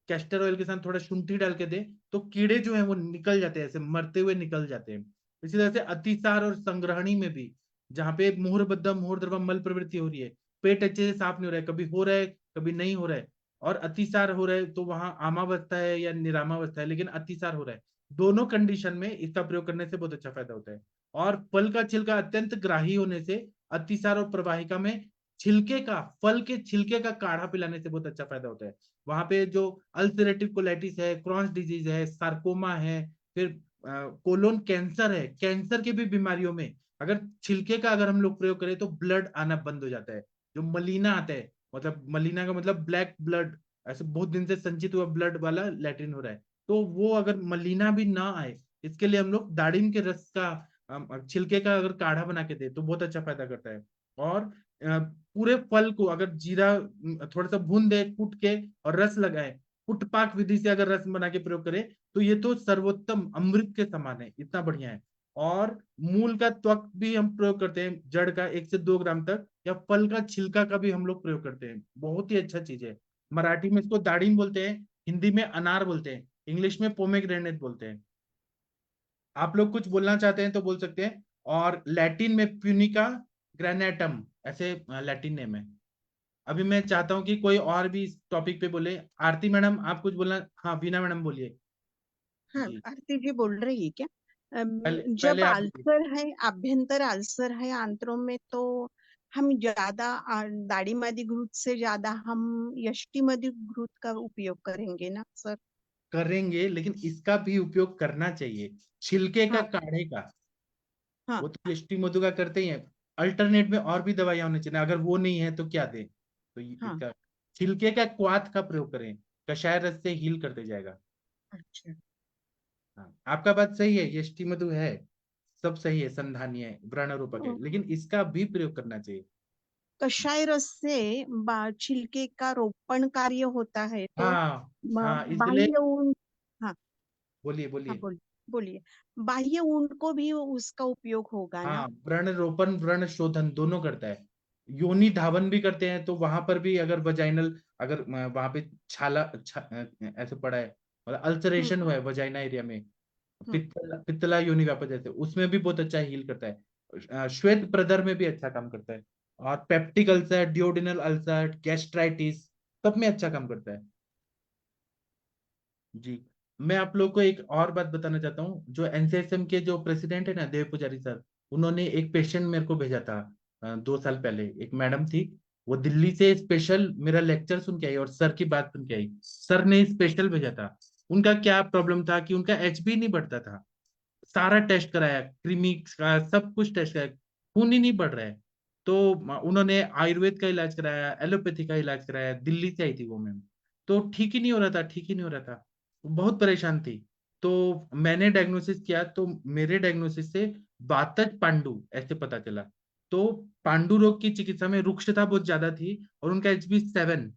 कैस्टर ऑयल के साथ थोड़ा शुंठी डाल के दे, तो कीड़े जो है वो निकल जाते हैं, ऐसे मरते हुए निकल जाते हैं। इसी तरह से अतिसार और संग्रहणी में भी, जहाँ पे मुहर मूत्रबद्धम मल प्रवृत्ति हो रही है, पेट अच्छे से साफ नहीं हो रहा है, कभी हो रहा है कभी नहीं हो रहा है, और अतिसार हो रहा है, तो वहां आमावस्था है या निरामावस्था है, लेकिन अतिसार हो रहा है, दोनों कंडीशन में इसका प्रयोग करने से बहुत अच्छा फायदा होता है। और फल का छिलका अत्यंत ग्राही होने से अतिसार और प्रवाहिका में छिलके का, फल के छिलके का काढ़ा पिलाने से बहुत अच्छा फायदा होता है। वहां पे जो अल्सरेटिव कोलाइटिस है, क्रॉन्स डिजीज है, सार्कोमा है, फिर कोलोन कैंसर है, कैंसर की भी बीमारियों में अगर छिलके का अगर हम लोग प्रयोग करें तो ब्लड आना बंद हो जाता है। जो मलीना आता है, मतलब मलीना का मतलब ब्लैक ब्लड, ऐसे बहुत दिन से संचित हुआ ब्लड वाला लैट्रिन हो रहा है, तो वो अगर मलीना भी ना आए, इसके लिए हम लोग दाड़िम के रस का, छिलके का अगर काढ़ा बना के दे तो बहुत अच्छा फायदा करता है। और पूरे फल को अगर जीरा थोड़ा सा भून दे कूट के और रस लगाए, पुटपाक विधि से अगर रस बना के प्रयोग करे, तो ये तो सर्वोत्तम अमृत के समान है, इतना बढ़िया है। और मूल का त्वक भी हम प्रयोग करते हैं, जड़ का 1 से 2 ग्राम तक, या फल का छिलका का भी हम लोग प्रयोग करते हैं, बहुत ही अच्छा चीज है। मराठी में इसको दाड़िम बोलते हैं, हिंदी में अनार बोलते हैं, इंग्लिश में पोमेग्रेनेट बोलते हैं। आप लोग कुछ बोलना चाहते हैं तो बोल सकते हैं। और लैटिन में प्यूनिका ग्रेनेटम, ऐसे लैटिन नेम है। अभी मैं चाहता हूँ कि कोई और भी इस टॉपिक पे बोले। आरती मैडम आप कुछ बोलना, हाँ वीना मैडम बोलिए। हाँ, जी, आरती जी बोल रही है क्या? पहले जब आप बोलिए। अल्सर है, आभ्यंतर अल्सर है आंत्रों में, तो हम ज्यादा दाढ़ी घृत से ज्यादा हम यष्टि घृत का उपयोग करेंगे ना सर? करेंगे, लेकिन इसका भी उपयोग करना चाहिए, छिलके का हाँ काढ़े का। हाँ वो तो यष्टि मधु का करते ही है, अल्टरनेट में और भी दवाइयां होनी चाहिए, अगर वो नहीं है तो क्या दे, तो हाँ। इसका छिलके का क्वाथ का प्रयोग करें, कषाय रस से हील करते जाएगा। अच्छा। हाँ, आपका बात सही है, यष्टि मधु है, सब सही है, संधानी है, व्रण रूपक है, तो लेकिन इसका भी प्रयोग करना चाहिए। कषाय रस से छिलके का रोपण कार्य होता है, तो हाँ हाँ, इसलिए बाह्य ऊन। हाँ बोलिए हाँ, बोलिए। बोलिए। बाह्य ऊन को भी उसका उपयोग होगा ना? हाँ, व्रण रोपण व्रण शोधन दोनों करता है। योनि धावन भी करते हैं, तो वहां पर भी अगर वजाइनल, अगर वहां पे ऐसे पड़ा है, मतलब हम्म अल्सरेशन हुआ है वजाइना एरिया में, हम्म पित्तला योनि व्यापक जैसे, उसमें भी बहुत अच्छा हील करता है। श्वेत प्रदर में भी अच्छा काम करता है। और peptic ulcer, duodenal ulcer, gastritis, सब में अच्छा काम करता है। जी, मैं आप लोग को एक और बात बताना चाहता हूँ। जो एनसीएसएम के जो प्रेसिडेंट है ना, देव पुजारी सर, उन्होंने एक पेशेंट मेरे को भेजा था 2 साल पहले। एक मैडम थी, वो दिल्ली से स्पेशल मेरा लेक्चर सुन के आई और सर की बात सुन के आई, सर ने स्पेशल भेजा था। उनका क्या प्रॉब्लम था कि उनका एचबी नहीं बढ़ता था, सारा टेस्ट कराया, क्रीमी का सब कुछ टेस्ट कराया, खून ही नहीं बढ़ रहा है। तो उन्होंने आयुर्वेद का इलाज कराया, एलोपैथी का इलाज कराया, दिल्ली से आई थी वो मैम, तो ठीक ही नहीं हो रहा था, ठीक ही नहीं हो रहा था, बहुत परेशान थी। तो मैंने डायग्नोसिस किया, तो मेरे डायग्नोसिस से वातज पांडु ऐसे पता चला। तो पांडु रोग की चिकित्सा में रुक्षता बहुत ज्यादा थी, और उनका HB 7,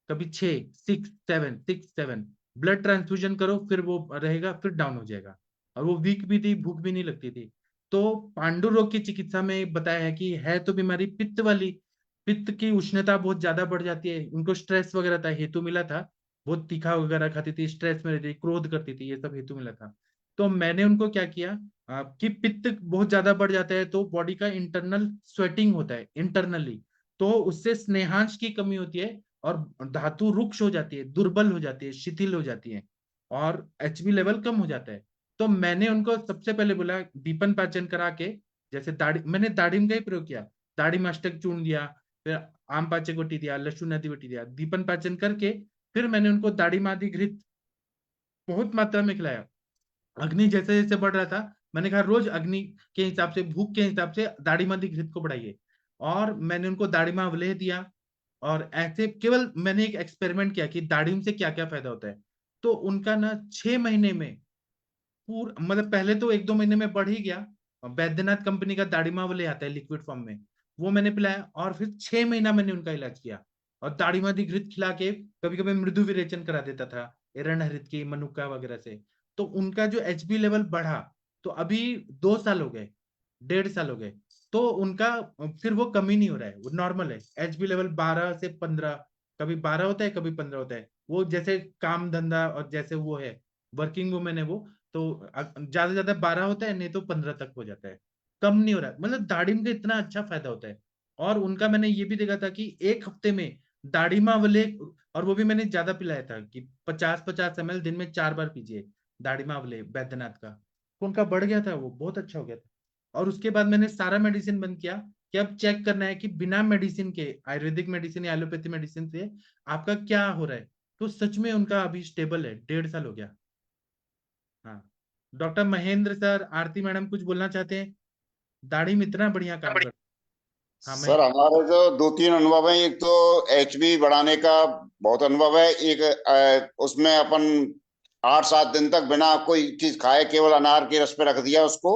कभी 6, 6, 7, 6, 7। ब्लड ट्रांसफ्यूजन करो फिर वो रहेगा, फिर डाउन हो जाएगा। और वो वीक भी थी, भूख भी नहीं लगती थी। तो पांडु रोग की चिकित्सा में बताया है कि है तो बीमारी पित्त वाली, पित्त की उष्णता बहुत ज्यादा बढ़ जाती है। उनको स्ट्रेस वगैरह था, हेतु मिला था। बहुत तीखा वगैरह खाती थी, स्ट्रेस में रहती थी, क्रोध करती थी, ये सब हेतु मिला था। तो मैंने उनको क्या किया, कि पित्त बहुत ज्यादा बढ़ जाता है तो बॉडी का इंटरनल स्वेटिंग होता है इंटरनली, तो उससे स्नेहांश की कमी होती है, और धातु रुक्ष हो जाती है, दुर्बल हो जाती है, शिथिल हो जाती है, और HB लेवल कम हो जाता है। तो मैंने उनको सबसे पहले बोला दीपन पाचन करा के, जैसे मैंने दाड़िम का ही प्रयोग किया। दाड़िम अष्टक चूर्ण दिया, फिर आम पाचक वटी दिया, लहसुन आदि वटी दिया, दीपन पाचन करके फिर मैंने उनको दाड़िम आदि घृत बहुत मात्रा में खिलाया। अग्नि जैसे जैसे बढ़ रहा था, मैंने कहा रोज अग्नि के हिसाब से, भूख के हिसाब से दाड़िमा आदि घृत को बढ़ाइए। और मैंने उनको दाड़िमा अवलेह दिया। और ऐसे केवल मैंने एक एक्सपेरिमेंट किया कि दाड़िम से क्या क्या फायदा होता है। तो उनका ना 6 महीने में पूरा, मतलब पहले तो 1-2 महीने में बढ़ ही गया। बैद्यनाथ कंपनी का दाड़िमावले आता है लिक्विड फॉर्म में, वो मैंने पिलाया, और फिर 6 महीना मैंने उनका इलाज किया। और दाड़िमादी घृत खिला के कभी कभी मृदु विरेचन करा देता था, एरण हरित की, मनुक्का वगैरह से। तो उनका जो HB लेवल बढ़ा। तो अभी 2 साल हो गए, 1.5 साल हो गए, तो उनका फिर वो कमी नहीं हो रहा है, वो नॉर्मल है। HB लेवल 12 से 15, कभी 12 होता है, कभी 15 होता है। वो जैसे काम धंधा और जैसे वो है, वर्किंग वुमेन है वो, तो ज्यादा से ज्यादा 12 होता है, नहीं तो 15 तक हो जाता है, कम नहीं हो रहा है। मतलब दाड़िम का इतना अच्छा फायदा होता है। और उनका मैंने ये भी देखा था कि एक हफ्ते में दाड़िमा वाले, और वो भी मैंने ज्यादा पिलाया था कि 50-50 ml दिन में 4 बार पीजिए दाड़िमा वाले बैद्यनाथ का। तो उनका बढ़ गया था, वो बहुत अच्छा हो गया था। और उसके बाद मैंने सारा मेडिसिन बंद किया, कि अब चेक करना है कि बिना मेडिसिन के, आयुर्वेदिक मेडिसिन या एलोपैथी मेडिसिन से आपका क्या हो रहा है। तो सच में उनका अभी स्टेबल है, 1.5 साल हो गया। हाँ। डॉक्टर महेंद्र सर, आरती मैडम कुछ बोलना चाहते हैं? दाढ़ी में इतना बढ़िया काम कर। हाँ मैं। सर हमारे जो 2-3 अनुभव है, एक तो HB बढ़ाने का बहुत अनुभव है। एक उसमें अपन 8-7 दिन तक बिना कोई चीज खाए केवल अनार के रस पे रख दिया उसको,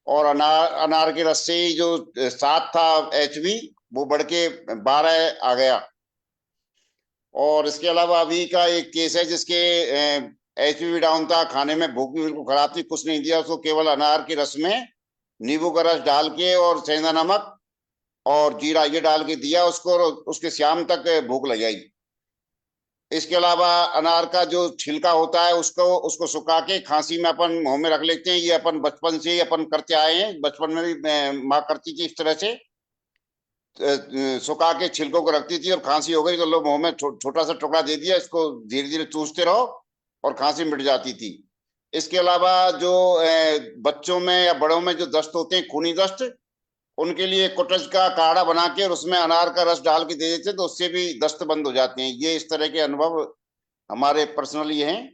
और अनार अनार के रस से ही जो 7 था HB, वो बढ़ के 12 आ गया। और इसके अलावा अभी का एक केस है जिसके HB डाउन था, खाने में भूख भी बिल्कुल खराब थी, कुछ नहीं दिया उसको, केवल अनार के रस में नींबू का रस डाल के और सेंधा नमक और जीरा ये डाल के दिया उसको, और उसके शाम तक भूख लग आई। इसके अलावा अनार का जो छिलका होता है उसको उसको सुखा के खांसी में अपन मुंह में रख लेते हैं। ये अपन बचपन से ही अपन करते आए हैं, बचपन में भी माँ करती थी इस तरह से। सुखा के छिलकों को रखती थी, और खांसी हो गई तो लोग मुंह में छोटा सा टुकड़ा दे दिया, इसको धीरे धीरे चूसते रहो और खांसी मिट जाती थी। इसके अलावा जो बच्चों में या बड़ों में जो दस्त होते हैं, खूनी दस्त, उनके लिए कुटज का काढ़ा बना के और उसमें अनार का रस डाल के दे देते, तो उससे भी दस्त बंद हो जाते हैं। ये इस तरह के अनुभव हमारे पर्सनली हैं।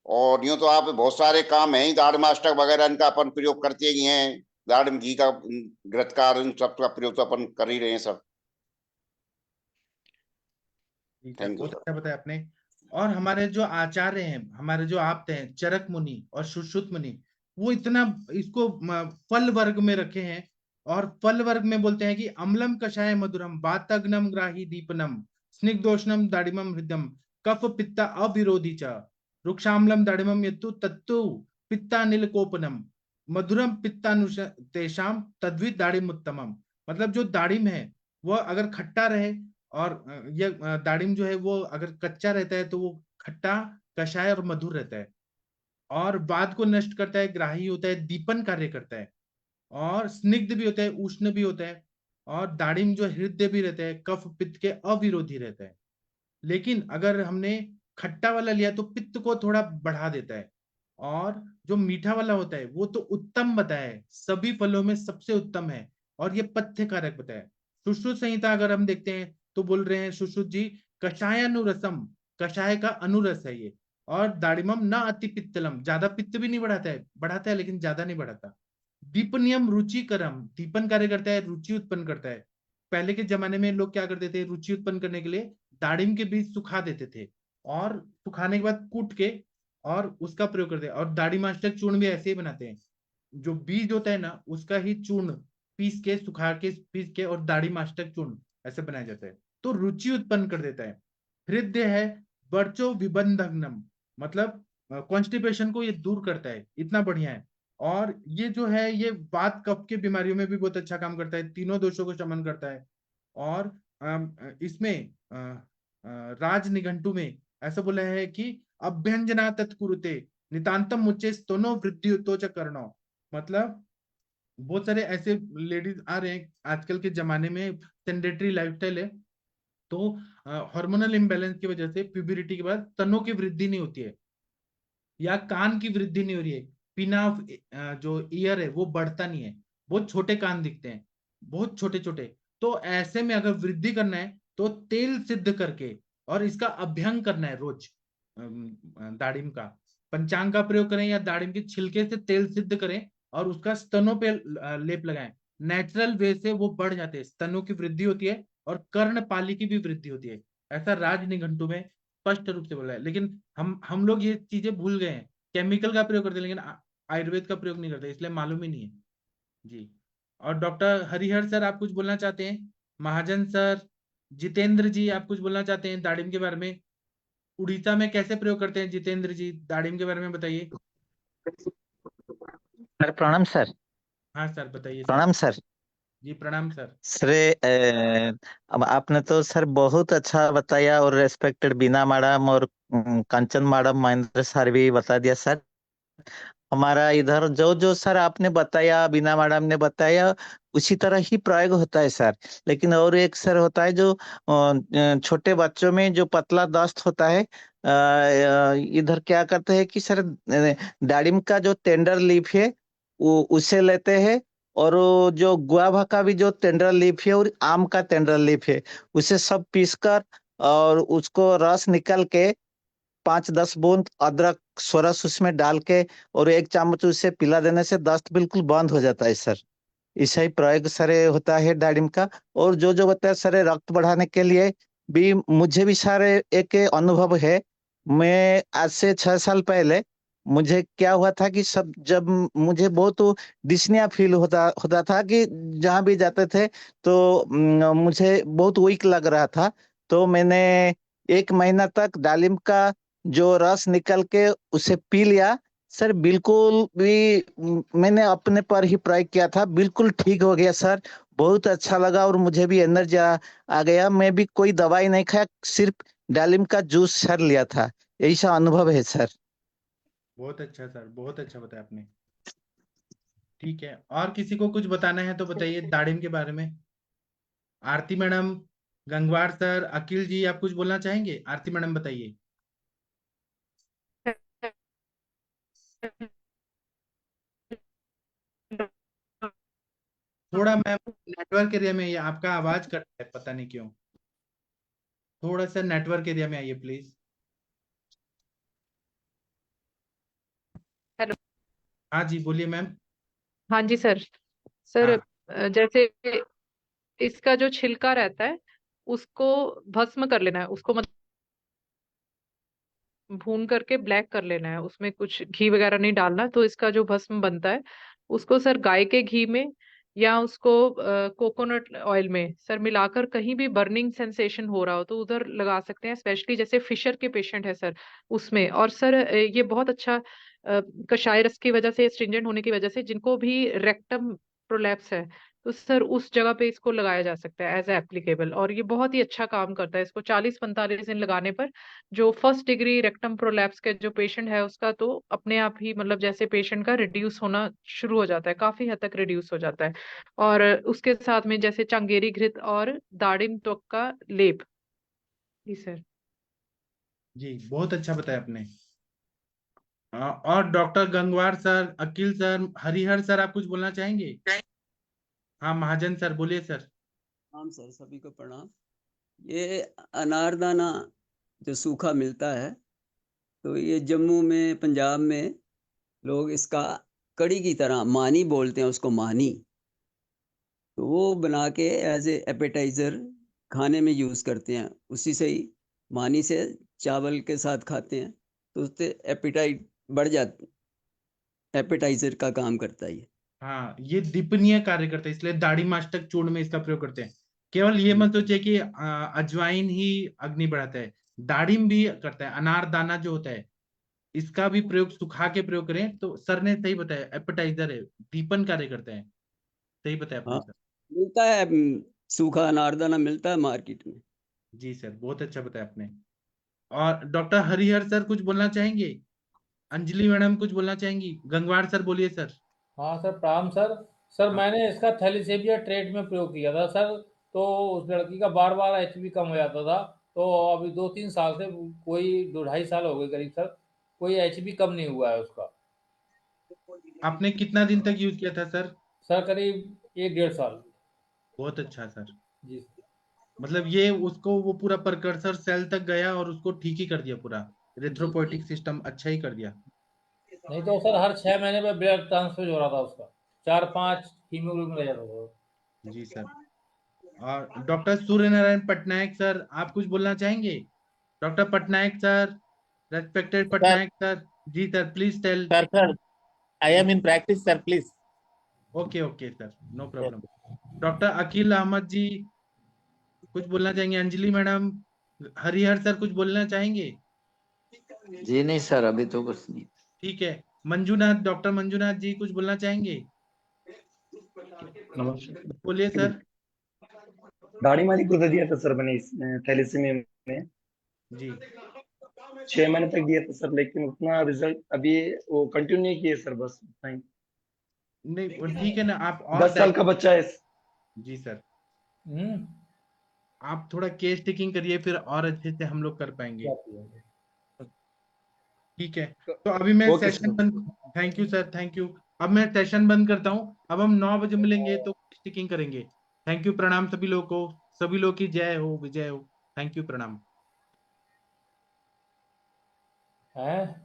और यूं तो आप बहुत सारे काम हैं ही, दाढ़माष्टक वगैरह इनका अपन प्रयोग करते ही हैं, दाढ़ घी का, घृतकार, इन सब का प्रयोग तो अपन कर ही रहे हैं सब। ठीक है, थैंक यू बहुत सर। अच्छा बताया आपने। और हमारे जो आचार्य हैं, हमारे जो आप्त हैं, चरक मुनि और सुश्रुत मुनि, वो इतना इसको फल वर्ग में रखे हैं। और फल वर्ग में बोलते हैं कि अम्लम कषाय मधुरम वातग्नम ग्राही दीपनम स्निग्धोष्णम दाड़िमम हृदयम कफ पित्ता अविरोधी च रुक्षाम्लम दाड़िमम यत्तु तत्तु पित्तानिल कोपनम मधुरम पित्तानुष तेषाम तद्वित दाड़िम उत्तमम। मतलब जो दाड़िम है वह अगर खट्टा रहे, और ये दाड़िम जो है वो अगर कच्चा रहता है तो वो खट्टा, कषाय और मधुर रहता है, और वात को नष्ट करता है, ग्राही होता है, दीपन कार्य करता है, और स्निग्ध भी होता है, उष्ण भी होता है। और दाड़िम जो हृदय भी रहता है, कफ पित्त के अविरोधी रहता है। लेकिन अगर हमने खट्टा वाला लिया तो पित्त को थोड़ा बढ़ा देता है। और जो मीठा वाला होता है वो तो उत्तम बताया है, सभी फलों में सबसे उत्तम है, और ये पथ्य कारक बताया है। सुश्रुत संहिता अगर हम देखते हैं तो बोल रहे हैं सुश्रुत जी, कषायानुरसम, कषाय का अनुरस है ये। और दाड़िमम न अति पित्तलम, ज्यादा पित्त भी नहीं बढ़ाता है लेकिन ज्यादा नहीं बढ़ाता। दीपनियम रुचिकरम, दीपन कार्य करता है, रुचि उत्पन्न करता है। पहले के जमाने में लोग क्या करते थे, रुचि उत्पन्न करने के लिए दाड़िम के बीज सुखा देते थे, और सुखाने के बाद कूट के और उसका प्रयोग करते हैं। और दाढ़ी मास्टर चूर्ण भी ऐसे ही बनाते हैं, जो बीज होता है ना उसका ही चूर्ण पीस के, सुखा के, पीस के, और दाढ़ी मास्टर चूर्ण ऐसे बनाया जाता है। तो रुचि उत्पन्न कर देता है। हृदय है वर्चो विबंधनम, मतलब कॉन्स्टिपेशन को ये दूर करता है, इतना बढ़िया है। और ये जो है ये वात कफ के बीमारियों में भी बहुत अच्छा काम करता है, तीनों दोषों को शमन करता है। और इसमें राज निघंटु में ऐसा बोला है कि अभ्यंजना तत्कुरुते नितांतम मुच्चे स्तनो वृद्धि च कर्णो, मतलब बहुत सारे ऐसे लेडीज आ रहे हैं आजकल के जमाने में, सेंडेटरी लाइफस्टाइल है, तो हार्मोनल इम्बैलेंस की वजह से प्यूबरिटी के बाद स्तनों की वृद्धि नहीं होती है, या कान की वृद्धि नहीं हो रही है, पिना ऑफ जो ईयर है वो बढ़ता नहीं है, बहुत छोटे कान दिखते हैं, बहुत छोटे छोटे। तो ऐसे में अगर वृद्धि करना है तो तेल सिद्ध करके और इसका अभ्यंग करना है रोज। दाड़िम का पंचांग का प्रयोग करें या दाड़िम के छिलके से तेल सिद्ध करें और उसका स्तनों पे लेप लगाएं। नेचुरल वे से वो बढ़ जाते हैं, स्तनों की वृद्धि होती है और कर्णपाली की भी वृद्धि होती है, ऐसा राज निघंटु में स्पष्ट रूप से बोला है। लेकिन हम लोग ये चीजें भूल गए हैं, केमिकल का प्रयोग करते हैं लेकिन आयुर्वेद का प्रयोग नहीं करते, इसलिए मालूम ही नहीं है जी। और डॉक्टर हरिहर सर आप कुछ बोलना चाहते हैं? महाजन सर, जितेंद्र जी आप कुछ बोलना चाहते हैं दाड़िम के बारे में? उड़ीसा में कैसे प्रयोग करते हैं जितेंद्र जी, दाड़िम के बारे में बताइए। सर प्रणाम सर। हाँ सर बताइए सर। प्रणाम सर। जी प्रणाम सर। सर अब आपने तो सर बहुत अच्छा बताया, और रेस्पेक्टेड बीना मैडम और कंचन मैडम, महेंद्र सर भी बता दिया सर। हमारा इधर जो जो सर आपने बताया, बीना मैडम ने बताया, उसी तरह ही प्रयोग होता है सर। लेकिन और एक सर होता है जो छोटे बच्चों में जो पतला दस्त होता है, इधर क्या करते हैं कि सर दाड़िम का जो टेंडर लीफ है वो उसे लेते हैं, और वो जो गुआवा का भी जो टेंडर लीफ है और आम का टेंडर लीफ है, उसे सब पीसकर और उसको रस निकल के 5-10 बूंद अदरक सोरस उसमें डाल के और 1 चम्मच उससे पिला देने से दस्त बिल्कुल बंद हो जाता है सर। ऐसा ही प्रयोग सरे होता है दाड़िम का। और जो जो बताया सरे रक्त बढ़ाने के लिए भी मुझे भी सारे एक अनुभव है। मैं आज से 6 साल पहले मुझे क्या हुआ था कि सब जब मुझे बहुत डिस्निया फील होता होता था कि जहां भी जाते थे तो मुझे बहुत वीक लग रहा था। तो मैंने 1 महीना तक दालिम का जो रस निकल के उसे पी लिया सर। बिल्कुल भी मैंने अपने पर ही प्रयोग किया था, बिल्कुल ठीक हो गया सर। बहुत अच्छा लगा और मुझे भी एनर्जी आ गया। मैं भी कोई दवाई नहीं खाया, सिर्फ दालिम का जूस सर लिया था। ऐसा अनुभव है सर। बहुत अच्छा सर, बहुत अच्छा बताया आपने। ठीक है, और किसी को कुछ बताना है तो बताइए दाड़िम के बारे में। आरती मैडम, गंगवार सर, अखिल जी आप कुछ बोलना चाहेंगे? आरती मैडम बताइए। थोड़ा मैम नेटवर्क एरिया में, ये आपका आवाज कट रहा है पता नहीं क्यों, थोड़ा सा नेटवर्क एरिया में आइए प्लीज। हेलो। हाँ जी बोलिए मैम। हाँ जी सर। सर हाँ जैसे इसका जो छिलका रहता है उसको भस्म कर लेना है, उसको मतलब भून करके ब्लैक कर लेना है, उसमें कुछ घी वगैरह नहीं डालना। तो इसका जो भस्म बनता है उसको सर गाय के घी में या उसको कोकोनट ऑयल में सर मिलाकर, कहीं भी बर्निंग सेंसेशन हो रहा हो तो उधर लगा सकते हैं, स्पेशली जैसे फिशर के पेशेंट है सर उसमें। और सर ये बहुत अच्छा कषाय रस की वजह से, स्ट्रिंजेंट होने की वजह से जिनको भी रेक्टम प्रोलैप्स है तो सर उस जगह पे इसको लगाया जा सकता है एज एप्लीकेबल। और ये बहुत ही अच्छा काम करता है। इसको 40-45 दिन लगाने पर जो फर्स्ट डिग्री रेक्टम प्रोलैप्स के जो पेशेंट है उसका तो अपने आप ही मतलब जैसे पेशेंट का रिड्यूस होना शुरू हो जाता है, काफी हद तक रिड्यूस हो जाता है। और उसके साथ में जैसे चंगेरी घृत और दाड़िम त्वक का लेप। जी सर। जी बहुत अच्छा बताया आपने। और doctor Gangwar sir, Akeel sir, Harihar sir आप कुछ बोलना चाहेंगे? हाँ महाजन सर बोलिए सर। प्रणाम सर, सभी को प्रणाम। ये अनारदाना जो सूखा मिलता है, तो ये जम्मू में, पंजाब में लोग इसका कड़ी की तरह, मानी बोलते हैं उसको, मानी, तो वो बना के एज ए एपेटाइजर खाने में यूज करते हैं। उसी से ही मानी से चावल के साथ खाते हैं। तो उससे एपिटाइट बढ़ जाती, एपेटाइजर का काम करता है ये। हाँ, ये दीपनीय कार्य करता है, इसलिए दाढ़ी मास्टक चूर्ण में इसका प्रयोग करते हैं। केवल ये मत सोचिए कि अजवाइन ही अग्नि बढ़ाता है, दाढ़िम भी करता है। अनार दाना जो होता है इसका भी प्रयोग सुखा के प्रयोग करें तो सर ने सही बताया, एपेटाइजर है, दीपन कार्य करते हैं। सही बताया आपने हाँ, सर। मिलता है सूखा अनारदाना मिलता है मार्केट में। जी सर, बहुत अच्छा बताया आपने। और डॉक्टर हरिहर सर कुछ बोलना चाहेंगे? अंजलि मैडम कुछ बोलना चाहेंगी? गंगवार सर बोलिए सर। हाँ सर, प्रणाम सर। सर हाँ। मैंने इसका थैलीसीमिया ट्रेट में प्रयोग किया था सर। तो उस लड़की का बार बार एचबी कम हो जाता था। तो अभी 2-3 साल से, कोई 2-2.5 साल हो गए करीब सर, कोई एचबी कम नहीं हुआ है उसका। आपने कितना दिन तक यूज किया था सर? सर करीब 1-1.5 साल। बहुत अच्छा सर। जी। मतलब ये उसको वो पूरा प्रकर्सर सेल तक गया और उसको ठीक ही कर दिया, पूरा जी। इरेथ्रोपोइटिक सिस्टम अच्छा ही कर दिया। नहीं तो सर हर 6 महीने में ब्लड ट्रांसफ्यूज हो रहा था उसका, 4-5 हीमोग्लोबिन रह जाता था। जी सर। और डॉक्टर सूर्य नारायण पटनायक सर, आप कुछ बोलना चाहेंगे? Doctor Patnaik sir, respected Sir, Patnaik sir. जी sir, please tell. sir, I am in practice, sir, please. Okay okay sir, no Yes. Problem. Doctor Akeel Ahmed ji कुछ बोलना चाहेंगे? अंजलि मैडम, हरिहर सर कुछ बोलना चाहेंगे? जी नहीं सर, अभी तो कुछ नहीं। ठीक है। मंजूनाथ, डॉक्टर मंजूनाथ जी कुछ बोलना चाहेंगे? नमस्कार। बोलिए सर। दाढ़ी मारी को तो दिया था सर मैंने इस थैलेसीमिया में जी 6 महीने तक दिया था सर, लेकिन उतना रिजल्ट अभी वो कंटिन्यू नहीं किए सर, बस उतना ही। नहीं, वो ठीक है ना, आप और 10 साल का बच्चा है। जी सर, हम्म। आप थोड़ा केस टेकिंग करिए, फिर और अच्छे से हम लोग कर पाएंगे। ठीक है, तो अभी मैं ओके सेशन सर। बंद। Thank you sir, thank you. अब मैं सेशन बंद करता हूँ। अब हम 9 बजे मिलेंगे तो टेकिंग करेंगे। थैंक यू, प्रणाम सभी लोगों को। सभी लोग की जय हो, विजय हो। थैंक यू, प्रणाम। हैं